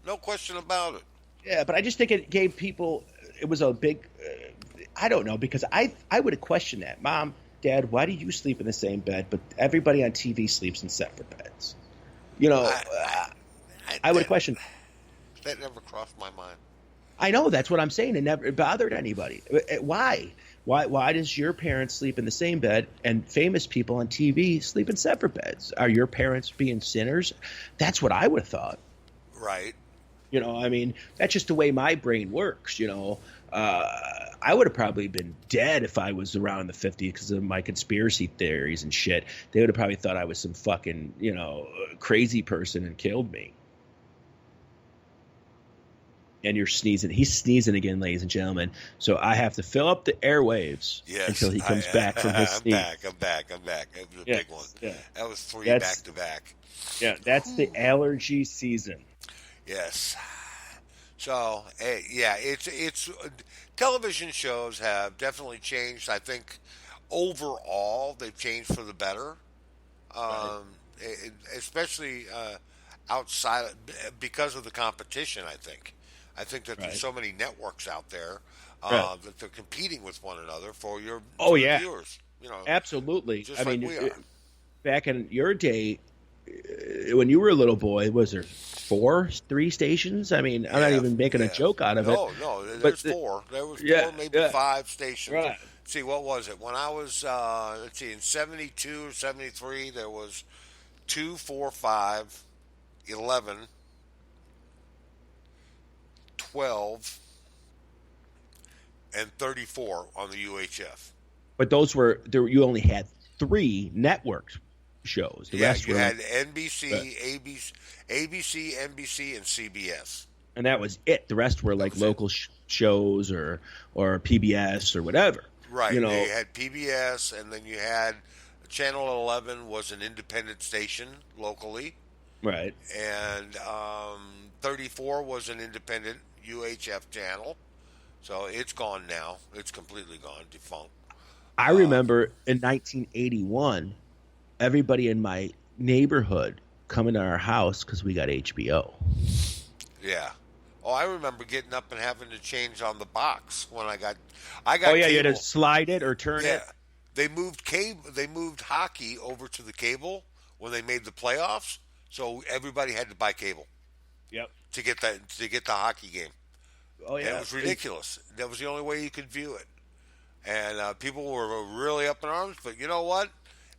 B: No question about it.
C: Yeah, but I just think it gave people, it was a big, I don't know, because I would have questioned that. Mom, Dad, why do you sleep in the same bed, but everybody on TV sleeps in separate beds? I would have questioned.
B: That never crossed my mind.
C: I know, that's what I'm saying. It never bothered anybody. Why? Why does your parents sleep in the same bed and famous people on TV sleep in separate beds? Are your parents being sinners? That's what I would have thought.
B: Right.
C: That's just the way my brain works, I would have probably been dead if I was around the 50s because of my conspiracy theories and shit. They would have probably thought I was some fucking, crazy person and killed me. And you're sneezing. He's sneezing again, ladies and gentlemen. So I have to fill up the airwaves until he comes back from his sneeze.
B: I'm back. That was a big one. Yeah. That was 3 back to back.
C: Yeah, that's the allergy season.
B: Yes. So, it's television shows have definitely changed. I think overall they've changed for the better, especially outside because of the competition. I think that there's so many networks out there that they're competing with one another for your viewers.
C: Absolutely.
B: Just like we are.
C: Back in your day, when you were a little boy, was there 3 stations? I'm not even making a joke out of it.
B: No, there's 4. There was 4, maybe 5 stations.
C: Right.
B: See, what was it? When I was, in 72 or 73, there was 2, 4, 5, 11, 12, and 34 on the UHF.
C: But those were there. You only had 3 network shows. The rest
B: you
C: were,
B: had NBC, ABC, NBC, and CBS.
C: And that was it. The rest were like local shows or PBS or whatever.
B: Right. You had PBS, and then you had Channel 11 was an independent station locally.
C: Right.
B: And 34 was an independent UHF channel. So it's gone now. It's completely gone, defunct.
C: I remember in 1981, everybody in my neighborhood coming to our house because we got HBO.
B: Yeah. Oh, I remember getting up and having to change on the box when I got.
C: Oh yeah,
B: cable.
C: you had to slide it or turn it.
B: They moved cable. They moved hockey over to the cable when they made the playoffs. So everybody had to buy cable.
C: Yep.
B: To get the hockey game.
C: Oh yeah.
B: And it was ridiculous. That was the only way you could view it. And people were really up in arms. But you know what?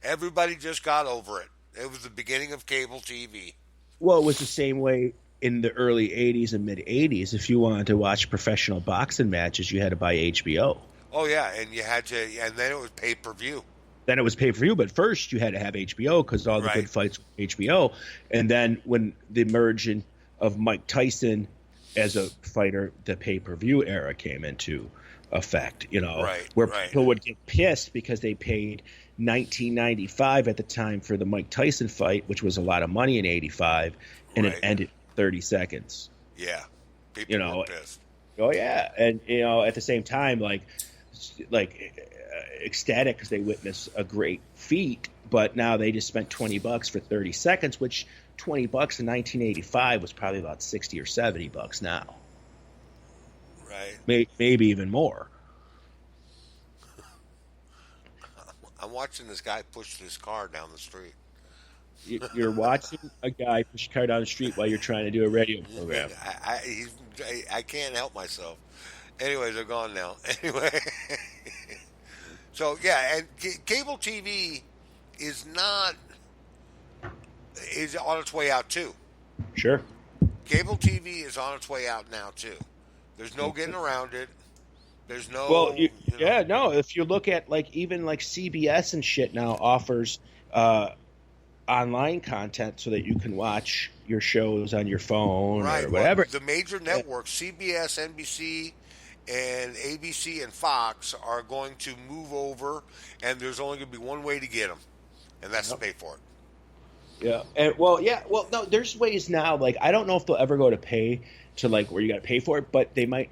B: Everybody just got over it. It was the beginning of cable TV.
C: Well, it was the same way in the early 80s and mid 80s, if you wanted to watch professional boxing matches, you had to buy HBO.
B: Oh yeah, and you had to, and then it was pay-per-view.
C: Then it was pay-per-view, but first you had to have HBO because all the good fights were HBO. And then when the emergence of Mike Tyson as a fighter, the pay-per-view era came into effect, where people would get pissed because they paid $19.95 at the time for the Mike Tyson fight, which was a lot of money in '85, and it ended 30 seconds.
B: Yeah, people were pissed.
C: Oh yeah, and at the same time, like ecstatic because they witnessed a great feat, but now they just spent $20 for 30 seconds, which $20 in 1985 was probably about $60 or $70 now.
B: Right.
C: Maybe even more.
B: I'm watching this guy push this car down the street.
C: You're watching a guy push a car down the street while you're trying to do a radio program.
B: I can't help myself. Anyways, they're gone now. Anyway. So, yeah, and cable TV is on its way out, too.
C: Sure.
B: Cable TV is on its way out now, too. There's no getting around it. There's no...
C: Well, if you look at, even CBS and shit now offers online content so that you can watch your shows on your phone or whatever.
B: Well, the major networks, CBS, NBC... and ABC and Fox are going to move over, and there's only going to be one way to get them, and that's to pay for it.
C: Yeah, and no, there's ways now. I don't know if they'll ever go to pay to where you got to pay for it, but they might.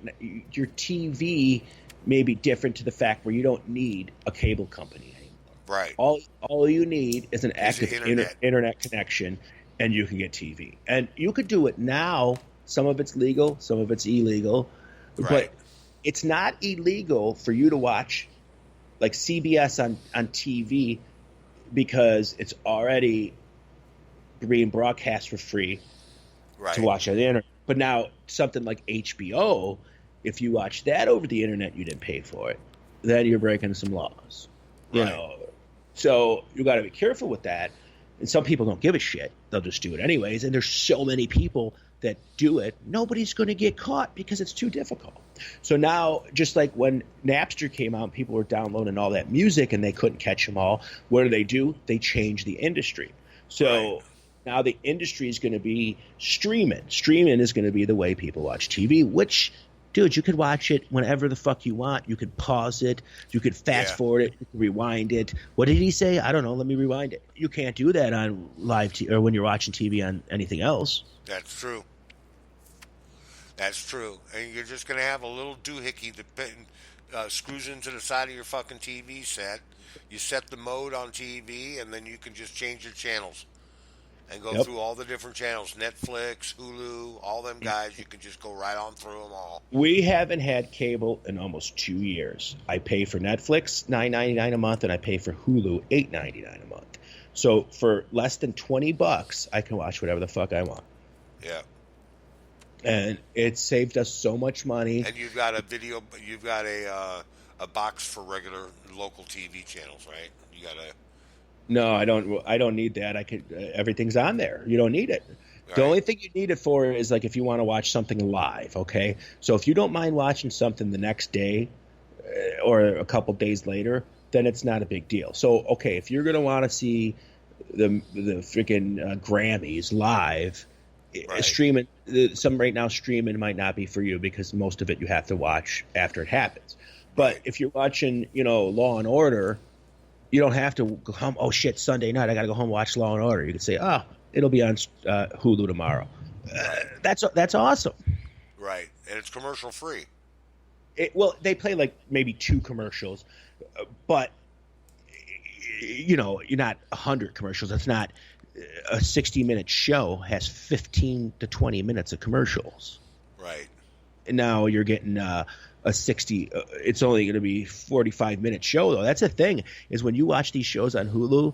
C: Your TV may be different to the fact where you don't need a cable company anymore.
B: Right.
C: All you need is an active internet connection, and you can get TV, and you could do it now. Some of it's legal, some of it's illegal, but it's not illegal for you to watch CBS on TV because it's already being broadcast for free to watch on the internet. But now something like HBO, if you watch that over the internet, you didn't pay for it, then you're breaking some laws. So you got to be careful with that. And some people don't give a shit; they'll just do it anyways. And there's so many people that do it, nobody's going to get caught because it's too difficult. So now, just like when Napster came out, people were downloading all that music and they couldn't catch them all. What do? They change the industry. So now the industry is going to be streaming. Streaming is going to be the way people watch TV, which, dude, you could watch it whenever the fuck you want. You could pause it. You could fast forward it. You could rewind it. What did he say? I don't know. Let me rewind it. You can't do that on live TV or when you're watching TV on anything else.
B: That's true. That's true. And you're just going to have a little doohickey that screws into the side of your fucking TV set. You set the mode on TV, and then you can just change your channels and go through all the different channels. Netflix, Hulu, all them guys. You can just go right on through them all.
C: We haven't had cable in almost 2 years. I pay for Netflix $9.99 a month, and I pay for Hulu $8.99 a month. So for less than $20, I can watch whatever the fuck I want.
B: Yeah.
C: And it saved us so much money.
B: And you've got a box for regular local TV channels, right? You got a...
C: No, I don't need that. Everything's on there. You don't need it. Right. The only thing you need it for is if you want to watch something live, okay? So if you don't mind watching something the next day or a couple days later, then it's not a big deal. So, okay, if you're going to want to see the freaking Grammys live, streaming, right now streaming might not be for you because most of it you have to watch after it happens. But if you're watching, Law and Order, you don't have to go home. Oh shit, Sunday night I got to go home and watch Law and Order. You can say, it'll be on Hulu tomorrow. That's awesome.
B: Right, and it's commercial free.
C: Well, they play maybe 2 commercials, but you're not 100 commercials. It's not a 60-minute show has 15 to 20 minutes of commercials.
B: Right.
C: And now you're getting a 60 it's only going to be 45-minute show, though. That's the thing, is when you watch these shows on Hulu,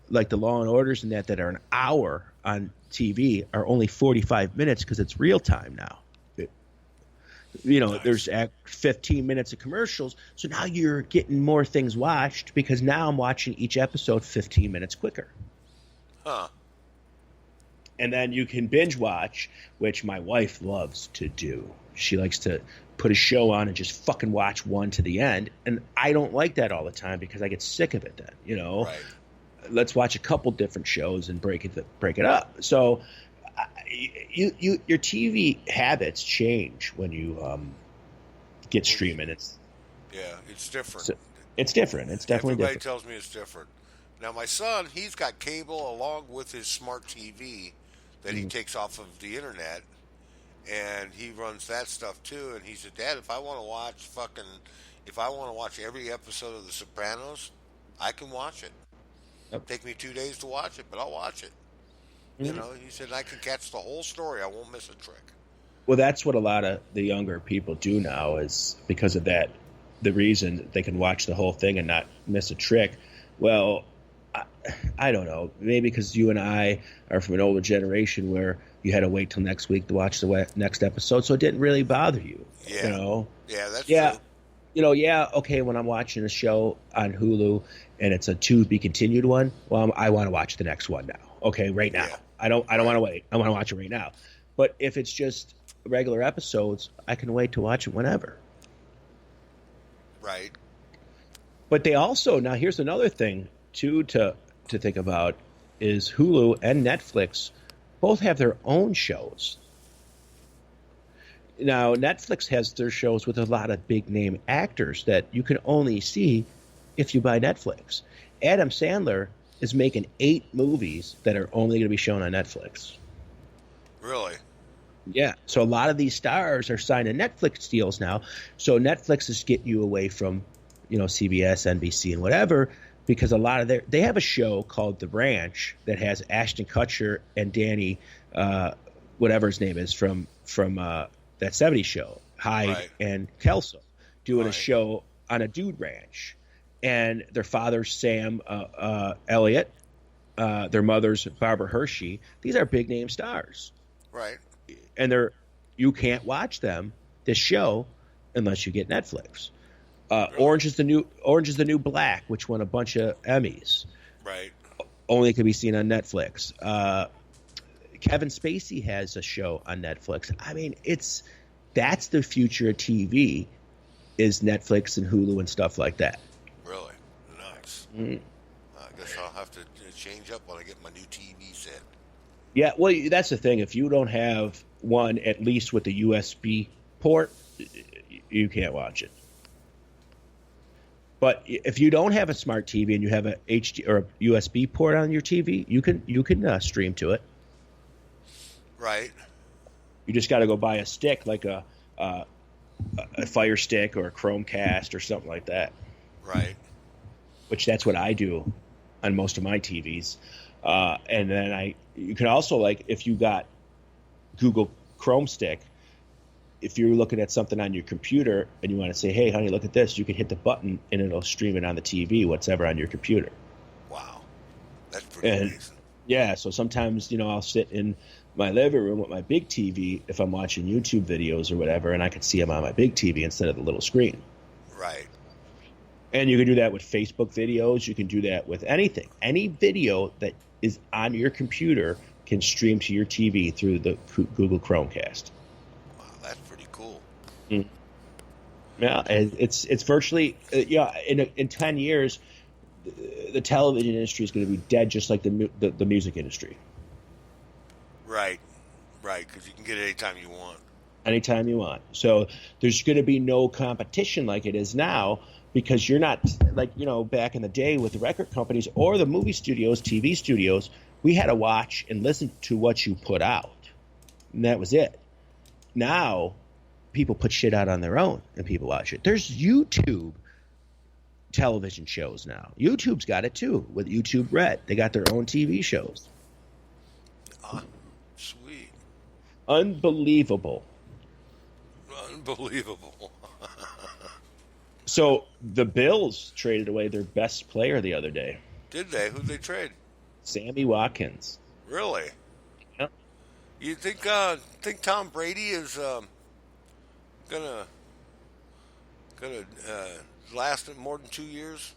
C: like the Law and Orders and that are an hour on TV, are only 45 minutes because it's real time now. Nice. There's 15 minutes of commercials, so now you're getting more things watched because now I'm watching each episode 15 minutes quicker.
B: Huh.
C: And then you can binge watch, which my wife loves to do. She likes to put a show on and just fucking watch one to the end. And I don't like that all the time because I get sick of it then, you know.
B: Right.
C: Let's watch a couple different shows and break it up. So your TV habits change when you get streaming. It's
B: different.
C: It's different. It's definitely
B: Everybody
C: different.
B: tells me it's different. Now, my son, he's got cable along with his smart TV that he takes off of the internet, and he runs that stuff too. And he said, "Dad, if I want to watch every episode of The Sopranos, I can watch it.
C: Yep.
B: Take me 2 days to watch it, but I'll watch it."
C: Mm-hmm.
B: You know, he said, "I can catch the whole story. I won't miss a trick."
C: Well, that's what a lot of the younger people do now is because of that. The reason they can watch the whole thing and not miss a trick. Well, I don't know. Maybe because you and I are from an older generation where you had to wait till next week to watch the next episode, so it didn't really bother you.
B: Yeah.
C: You know?
B: Yeah, that's
C: yeah.
B: true.
C: You know, yeah, okay, when I'm watching a show on Hulu and it's a to be continued one, well, I want to watch the next one now. Okay, right now.
B: Yeah.
C: I don't want to wait. I want to watch it right now. But if it's just regular episodes, I can wait to watch it whenever.
B: Right.
C: But they also, now here's another thing too to think about is Hulu and Netflix both have their own shows. Now, Netflix has their shows with a lot of big name actors that you can only see if you buy Netflix. Adam Sandler is making 8 movies that are only going to be shown on Netflix.
B: Really?
C: Yeah. So a lot of these stars are signing Netflix deals now. So Netflix is getting you away from, you know, CBS, NBC, and whatever, because a lot of they have a show called The Ranch that has Ashton Kutcher and Danny, whatever his name is from that 70s show, Hyde and Kelso, doing a show on a dude ranch. And their father's Sam Elliott, their mother's Barbara Hershey. These are big name stars.
B: Right.
C: And you can't watch this show, unless you get Netflix. Orange is the New Black, which won a bunch of Emmys.
B: Right.
C: Only can be seen on Netflix. Kevin Spacey has a show on Netflix. I mean, that's the future of TV, is Netflix and Hulu and stuff like that.
B: Really? Nice.
C: Mm-hmm.
B: I guess I'll have to change up when I get my new TV set.
C: Yeah, well, that's the thing. If you don't have one, at least with the USB port, you can't watch it. But if you don't have a smart TV and you have a HD or a USB port on your TV, you can stream to it.
B: Right.
C: You just got to go buy a stick, like a Fire Stick or a Chromecast or something like that.
B: Right.
C: Which that's what I do on most of my TVs. And then you can also, like, if you got Google Chrome Stick, if you're looking at something on your computer and you want to say, "Hey, honey, look at this," you can hit the button and it'll stream it on the TV, whatever on your computer.
B: Wow. That's pretty amazing.
C: Yeah, so sometimes, I'll sit in my living room with my big TV if I'm watching YouTube videos or whatever, and I can see them on my big TV instead of the little screen.
B: Right.
C: And you can do that with Facebook videos. You can do that with anything. Any video that is on your computer can stream to your TV through the Google Chromecast.
B: Wow, that's pretty cool.
C: Mm. Yeah, it's virtually in 10 years, the television industry is going to be dead, just like the music industry.
B: Right, because you can get it anytime you want.
C: Anytime you want. So there's going to be no competition like it is now, because you're not like, back in the day with the record companies or the movie studios, TV studios, we had to watch and listen to what you put out. And that was it. Now people put shit out on their own and people watch it. There's YouTube television shows now. YouTube's got it too with YouTube Red. They got their own TV shows.
B: Sweet.
C: Unbelievable. So the Bills traded away their best player the other day.
B: Did they? Who'd they trade?
C: Sammy Watkins.
B: Really?
C: Yep.
B: You think Tom Brady is gonna last more than 2 years?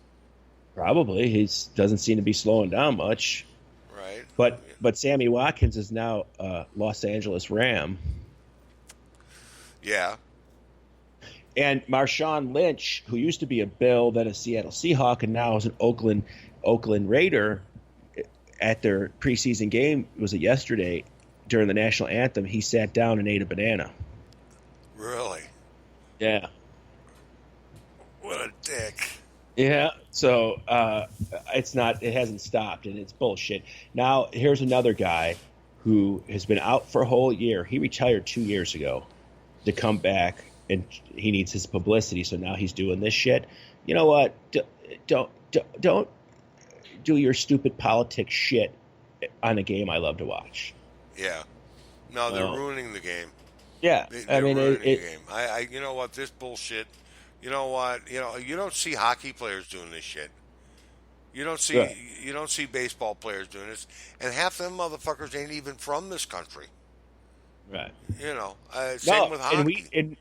C: Probably. He doesn't seem to be slowing down much.
B: Right.
C: But Sammy Watkins is now a Los Angeles Ram.
B: Yeah.
C: And Marshawn Lynch, who used to be a Bill, then a Seattle Seahawk, and now is an Oakland Raider, at their preseason game, was it yesterday, during the national anthem, he sat down and ate a banana.
B: Really?
C: Yeah.
B: What a dick.
C: Yeah. So it hasn't stopped, and it's bullshit. Now, here's another guy who has been out for a whole year. He retired 2 years ago to come back, and he needs his publicity, so now he's doing this shit. You know what? Don't do your stupid politics shit on a game I love to watch.
B: Yeah. No, they're ruining the game.
C: Yeah.
B: They're ruining the game. You know what? This bullshit. You know what? You don't see hockey players doing this shit. You don't see baseball players doing this, and half them motherfuckers ain't even from this country.
C: Right.
B: Same with hockey.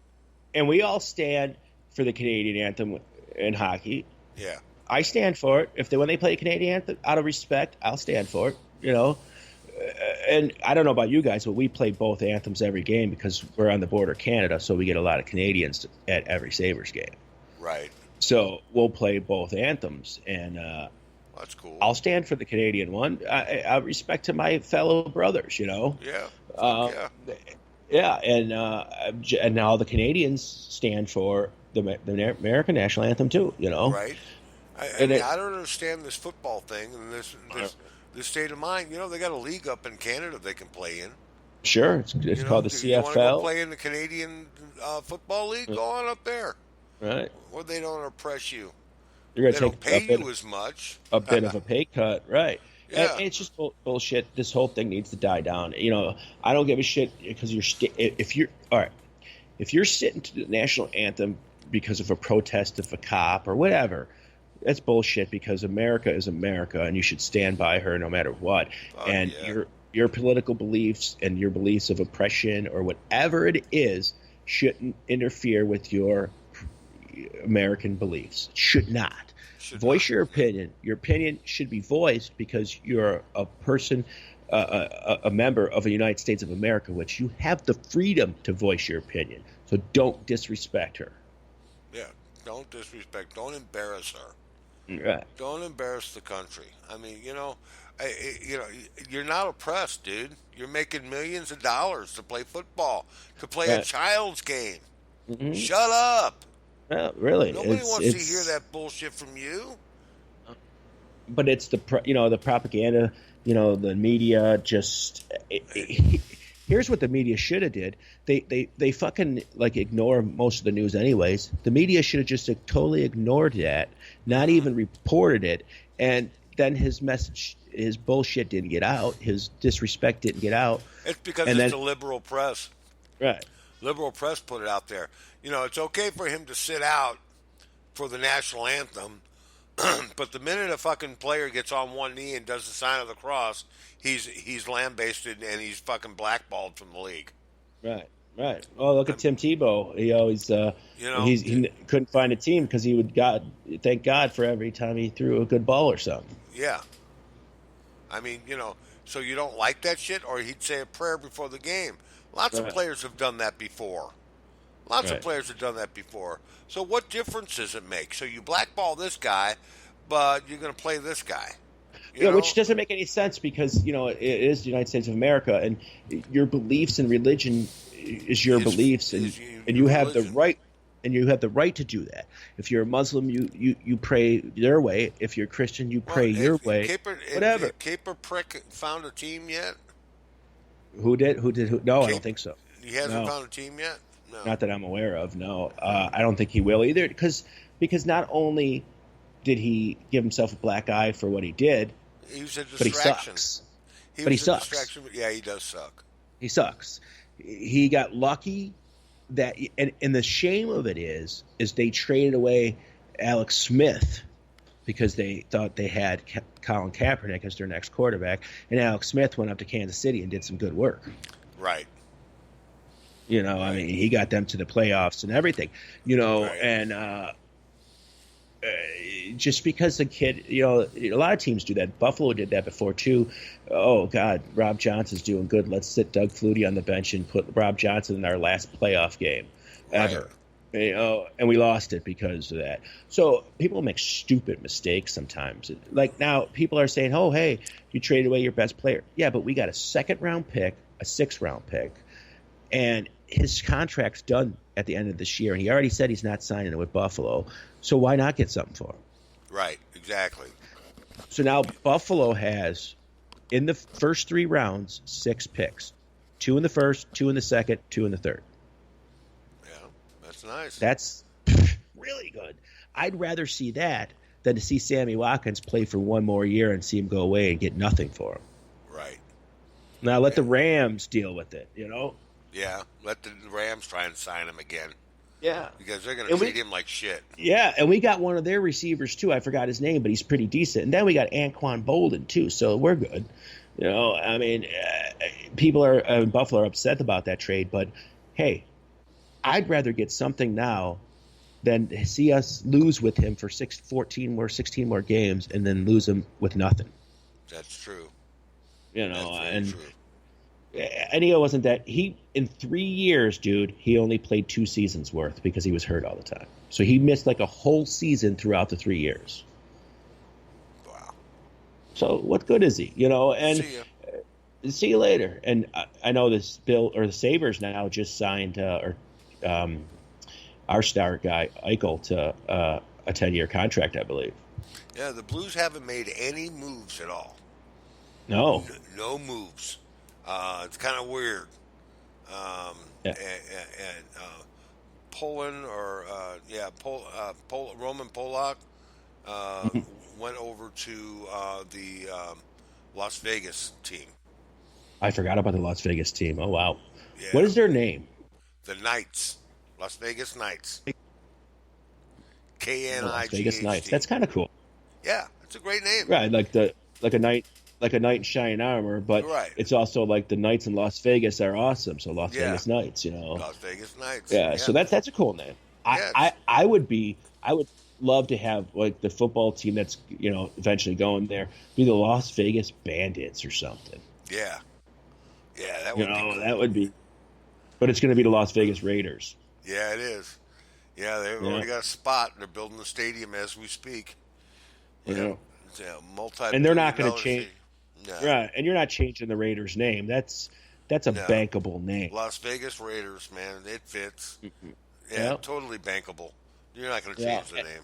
C: And we all stand for the Canadian anthem in hockey.
B: Yeah.
C: I stand for it. When they play a Canadian anthem, out of respect, I'll stand for it. And I don't know about you guys, but we play both anthems every game because we're on the border of Canada, so we get a lot of Canadians at every Sabres game.
B: Right.
C: So we'll play both anthems, and
B: that's cool.
C: I'll stand for the Canadian one. I respect to my fellow brothers,
B: Yeah.
C: Yeah, and now the Canadians stand for the American national anthem too.
B: Right. I don't understand this football thing and this state of mind. They got a league up in Canada they can play in.
C: Sure, it's called the CFL.
B: You want to go play in the Canadian football league? Go on up there.
C: Right.
B: Or they don't oppress you.
C: They
B: don't pay you as much.
C: A bit of a pay cut, right?
B: Yeah.
C: And it's just bullshit. This whole thing needs to die down. I don't give a shit because if you're sitting to the national anthem because of a protest of a cop or whatever, that's bullshit because America is America and you should stand by her no matter what. Your political beliefs and your beliefs of oppression or whatever it is shouldn't interfere with your American beliefs. Should not. Voice your opinion. Your opinion should be voiced because you're a person, a member of the United States of America, which you have the freedom to voice your opinion. So don't disrespect her.
B: Yeah, don't disrespect. Don't embarrass her.
C: Right.
B: Don't embarrass the country. I mean, you're not oppressed, dude. You're making millions of dollars to play football, to play a child's game. Mm-hmm. Shut up.
C: Well, really,
B: nobody wants to hear that bullshit from you.
C: But it's the propaganda. The media just. Here's what the media should have did. They fucking ignore most of the news anyways. The media should have just totally ignored that, not even reported it, and then his message, his bullshit didn't get out. His disrespect didn't get out.
B: It's because it's the liberal press.
C: Right.
B: Liberal press put it out there. It's okay for him to sit out for the national anthem, but the minute a fucking player gets on one knee and does the sign of the cross, he's lambasted and he's fucking blackballed from the league.
C: Right. Oh, look at Tim Tebow. He always, he couldn't find a team because he would thank God for every time he threw a good ball or something.
B: Yeah. I mean, so you don't like that shit, or he'd say a prayer before the game. Lots of players have done that before. So what difference does it make? So you blackball this guy, but you're going to play this guy.
C: Which doesn't make any sense because, it is the United States of America, and your beliefs and religion is your beliefs, and you have the right. And you have the right to do that. If you're a Muslim, you pray their way. If you're a Christian, you pray your way. Whatever.
B: Caper Prick found a team yet?
C: Who did? No, I don't think so.
B: He hasn't found a team yet? No.
C: Not that I'm aware of, no. I don't think he will either because not only did he give himself a black eye for what he did,
B: he was a
C: but
B: distraction.
C: he sucks.
B: Yeah, he does suck.
C: He sucks. He got lucky that, and the shame of it is they traded away Alex Smith because they thought they had Colin Kaepernick as their next quarterback, and Alex Smith went up to Kansas City and did some good work.
B: Right.
C: I mean, he got them to the playoffs and everything, and just because the kid, a lot of teams do that. Buffalo did that before too. Oh God, Rob Johnson's doing good. Let's sit Doug Flutie on the bench and put Rob Johnson in our last playoff game ever. And we lost it because of that. So people make stupid mistakes sometimes. Like now, people are saying, "Oh, hey, you traded away your best player." Yeah, but we got a 2nd-round pick, a 6th-round pick, and his contract's done at the end of this year, and he already said he's not signing it with Buffalo. So why not get something for him?
B: Right, exactly.
C: So now Buffalo has, in the first 3 rounds, 6 picks. 2 in the first, 2 in the second, 2 in the third.
B: Yeah, that's nice.
C: That's really good. I'd rather see that than to see Sammy Watkins play for 1 more year and see him go away and get nothing for him.
B: Right.
C: Now let the Rams deal with it,
B: Yeah, let the Rams try and sign him again.
C: Yeah.
B: Because they're going to treat him like shit.
C: Yeah, and we got one of their receivers, too. I forgot his name, but he's pretty decent. And then we got Anquan Bolden, too, so we're good. I mean, people in Buffalo are upset about that trade, but, hey, I'd rather get something now than see us lose with him for 16 more games and then lose him with nothing.
B: That's true.
C: That's
B: true.
C: And he wasn't that in 3 years, dude, he only played 2 seasons worth because he was hurt all the time. So he missed like a whole season throughout the 3 years.
B: Wow.
C: So what good is he? And
B: See ya.
C: See you later. And I know the Sabres now just signed our star guy Eichel to a 10-year contract, I believe.
B: Yeah, the Blues haven't made any moves at all.
C: No.
B: No moves. It's kind of weird.
C: Yeah.
B: And Poland Roman Polak went over to the Las Vegas team.
C: I forgot about the Las Vegas team. Oh, wow.
B: Yeah.
C: What is their name?
B: The Knights. Las Vegas Knights. KNIGHT.
C: Las Vegas Knights. That's kind of cool.
B: Yeah, it's a great name.
C: Right, like a knight in shining armor, but it's also like the Knights in Las Vegas are awesome. So Las Vegas Knights,
B: Las Vegas Knights.
C: Yeah, so that's a cool name. I would love to have like the football team that's eventually going there be the Las Vegas Bandits or something.
B: Yeah, that would be cool.
C: That would be. But it's going to be the Las Vegas Raiders.
B: Yeah, it is. Yeah, they've already got a spot. They're building the stadium as we speak. It's
C: and they're not going to change.
B: No.
C: Right, and you're not changing the Raiders' name. That's a bankable name.
B: Las Vegas Raiders, man, it fits.
C: Mm-hmm.
B: Yeah, totally bankable. You're not going to change the name.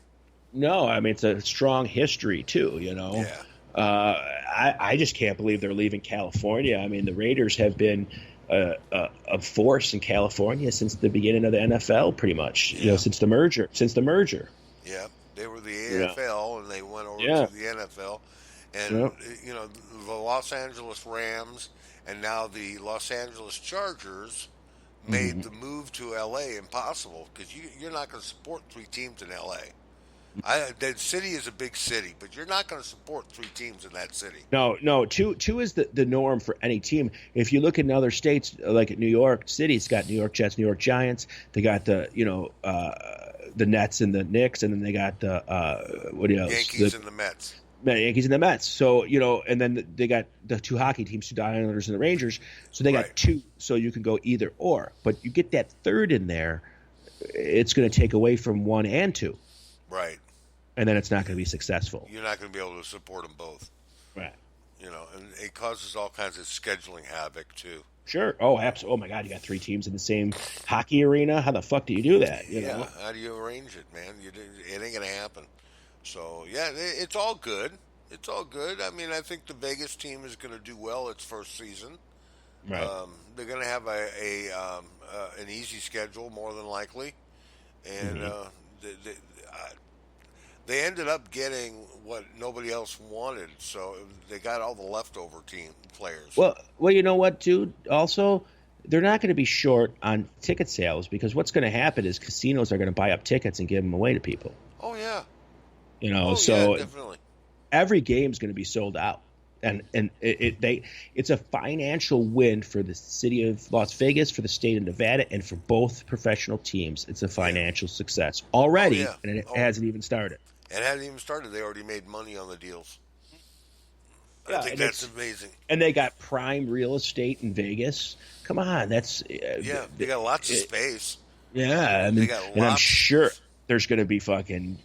C: No, I mean it's a strong history too.
B: Yeah.
C: I just can't believe they're leaving California. I mean, the Raiders have been a force in California since the beginning of the NFL, pretty much. Since the merger.
B: Yeah, they were the AFL and they went over to the NFL, and the Los Angeles Rams and now the Los Angeles Chargers made the move to LA impossible because you're not going to support 3 teams in LA. The city is a big city, but you're not going to support 3 teams in that city.
C: No. Two is the norm for any team. If you look in other states, like New York City, it's got New York Jets, New York Giants. They got the Nets and the Knicks, and then they got the
B: Yankees and the Mets.
C: Yankees and the Mets. So and then they got the 2 hockey teams, the Islanders and the Rangers. So they got 2. So you can go either or. But you get that third in there, it's going to take away from 1 and 2.
B: Right.
C: And then it's not going to be successful.
B: You're not going to be able to support them both.
C: Right.
B: And it causes all kinds of scheduling havoc, too.
C: Sure. Oh, absolutely. Oh, my God. You got 3 teams in the same hockey arena. How the fuck do you do that?
B: How do you arrange it, man? It ain't going to happen. So, yeah, it's all good. It's all good. I mean, I think the Vegas team is going to do well its first season.
C: Right.
B: They're going to have an easy schedule, more than likely. And they ended up getting what nobody else wanted, so they got all the leftover team players.
C: Well, you know what, dude? Also, they're not going to be short on ticket sales because what's going to happen is casinos are going to buy up tickets and give them away to people.
B: Oh yeah.
C: Definitely. Every game's going to be sold out, and it's a financial win for the city of Las Vegas, for the state of Nevada, and for both professional teams. It's a financial success already, and it hasn't even started.
B: It hadn't even started. They already made money on the deals.
C: Yeah,
B: I think that's amazing.
C: And they got prime real estate in Vegas. Come on, that's
B: Yeah, they got lots of space.
C: Yeah, I mean, and I'm sure
B: space.
C: there's going to be fucking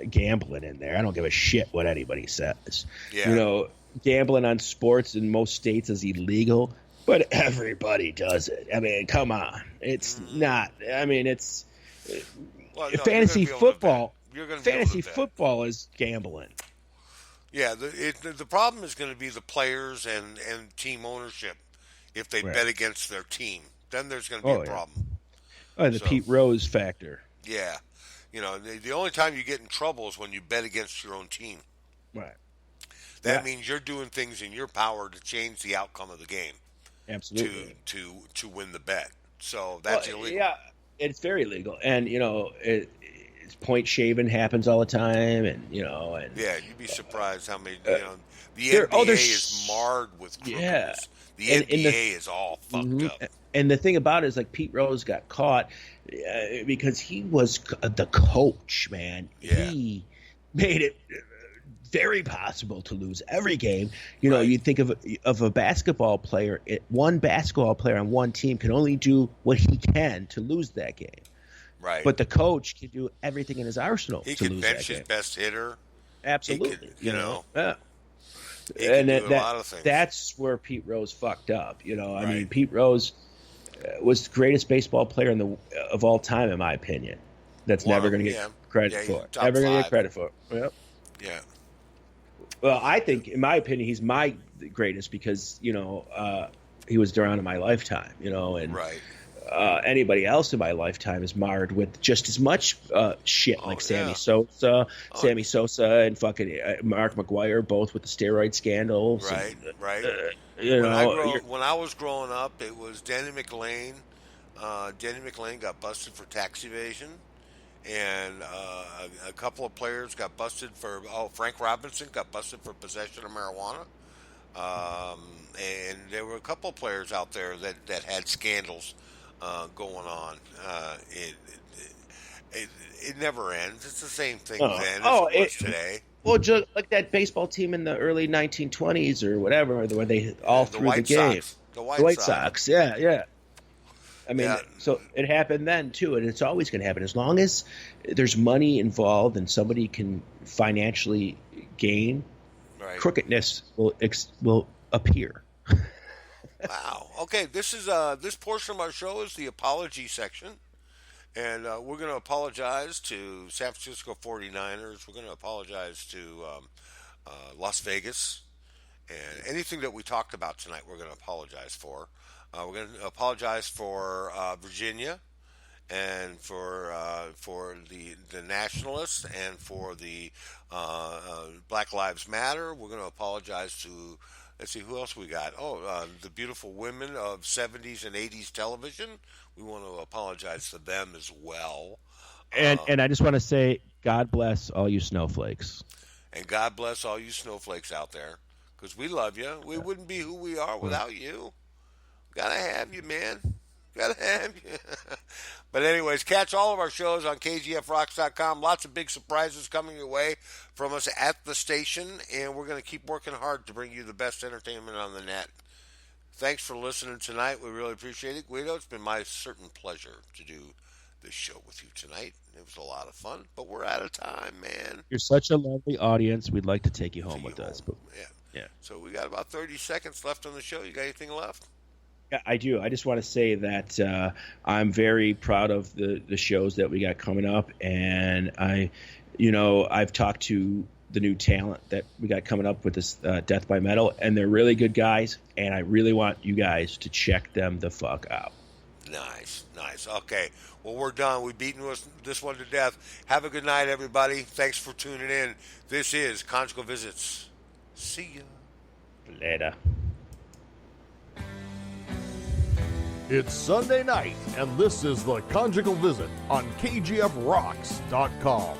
C: gambling in there. I don't give a shit what anybody says.
B: Yeah.
C: You know, gambling on sports in most states is illegal, but everybody does it. I mean, come on, it's not. I mean, it's fantasy football. Fantasy football is gambling.
B: Yeah, the problem is going to be the players and team ownership if they bet against their team. Then there's going to be a problem.
C: Oh, the Pete Rose factor.
B: Yeah. You know, the only time you get in trouble is when you bet against your own team.
C: Right.
B: That means you're doing things in your power to change the outcome of the game.
C: Absolutely.
B: To win the bet. So that's illegal.
C: Yeah, it's very illegal. And, you know, point shaving happens all the time, and yeah,
B: you'd be surprised how many. The NBA is marred with crookedness.
C: Yeah,
B: the NBA is all fucked up.
C: And the thing about it is, like, Pete Rose got caught because he was the coach. Man, he made it very possible to lose every game. You know, you think of a basketball player. One basketball player on one team can only do what he can to lose that game.
B: Right.
C: But the coach can do everything in his arsenal
B: he
C: to lose that game.
B: He can bench his best hitter.
C: Absolutely.
B: You know.
C: Yeah.
B: He can do a lot of things.
C: That's where Pete Rose fucked up. You know, I mean, Pete Rose was the greatest baseball player of all time, in my opinion. That's never going to get credit for. Never going to get credit for. Yep.
B: Yeah.
C: Well, I think, in my opinion, he's my greatest because, you know, he was around in my lifetime, you know, and anybody else in my lifetime is marred with just as much shit like Sammy Sosa, and fucking Mark McGwire, both with the steroid scandals.
B: Right. When I was growing up, it was Danny McLean. Danny McLean got busted for tax evasion. And a couple of players got busted for. Frank Robinson got busted for possession of marijuana. And there were a couple of players out there that had scandals going on. It never ends. It's the same thing then as it was today.
C: Well, just like that baseball team in the early 1920s or whatever, where they all threw the game.
B: The White Sox.
C: Yeah. I mean, so it happened then too, and it's always going to happen as long as there's money involved and somebody can financially gain.
B: Right.
C: Crookedness will appear.
B: Wow. Okay, this portion of our show is the apology section, and we're going to apologize to San Francisco 49ers. We're going to apologize to Las Vegas, and anything that we talked about tonight, we're going to apologize for. We're going to apologize for Virginia, and for the Nationalists, and for the Black Lives Matter. We're going to apologize to, let's see, who else we got? The beautiful women of 70s and 80s television. We want to apologize to them as well.
C: And I just want to say, God bless all you snowflakes.
B: And God bless all you snowflakes out there, because we love you. We wouldn't be who we are without you. Gotta have you, man. Gotta have you. But anyways, catch all of our shows on KGFRocks.com. Lots of big surprises coming your way from us at the station, and we're going to keep working hard to bring you the best entertainment on the net. Thanks for listening tonight. We really appreciate it. Guido, it's been my certain pleasure to do this show with you tonight. It was a lot of fun, but we're out of time, man.
C: You're such a lovely audience. We'd like to take you home with us. But
B: yeah. So we got about 30 seconds left on the show. You got anything left?
C: Yeah, I do. I just want to say that I'm very proud of the shows that we got coming up, and I've talked to the new talent that we got coming up with this Death by Metal, and they're really good guys, and I really want you guys to check them the fuck out.
B: Nice. Okay, well, we're done. We've beaten this one to death. Have a good night, everybody. Thanks for tuning in. This is Conjugal Visits. See ya.
C: Later.
A: It's Sunday night, and this is the Conjugal Visit on KGFRocks.com.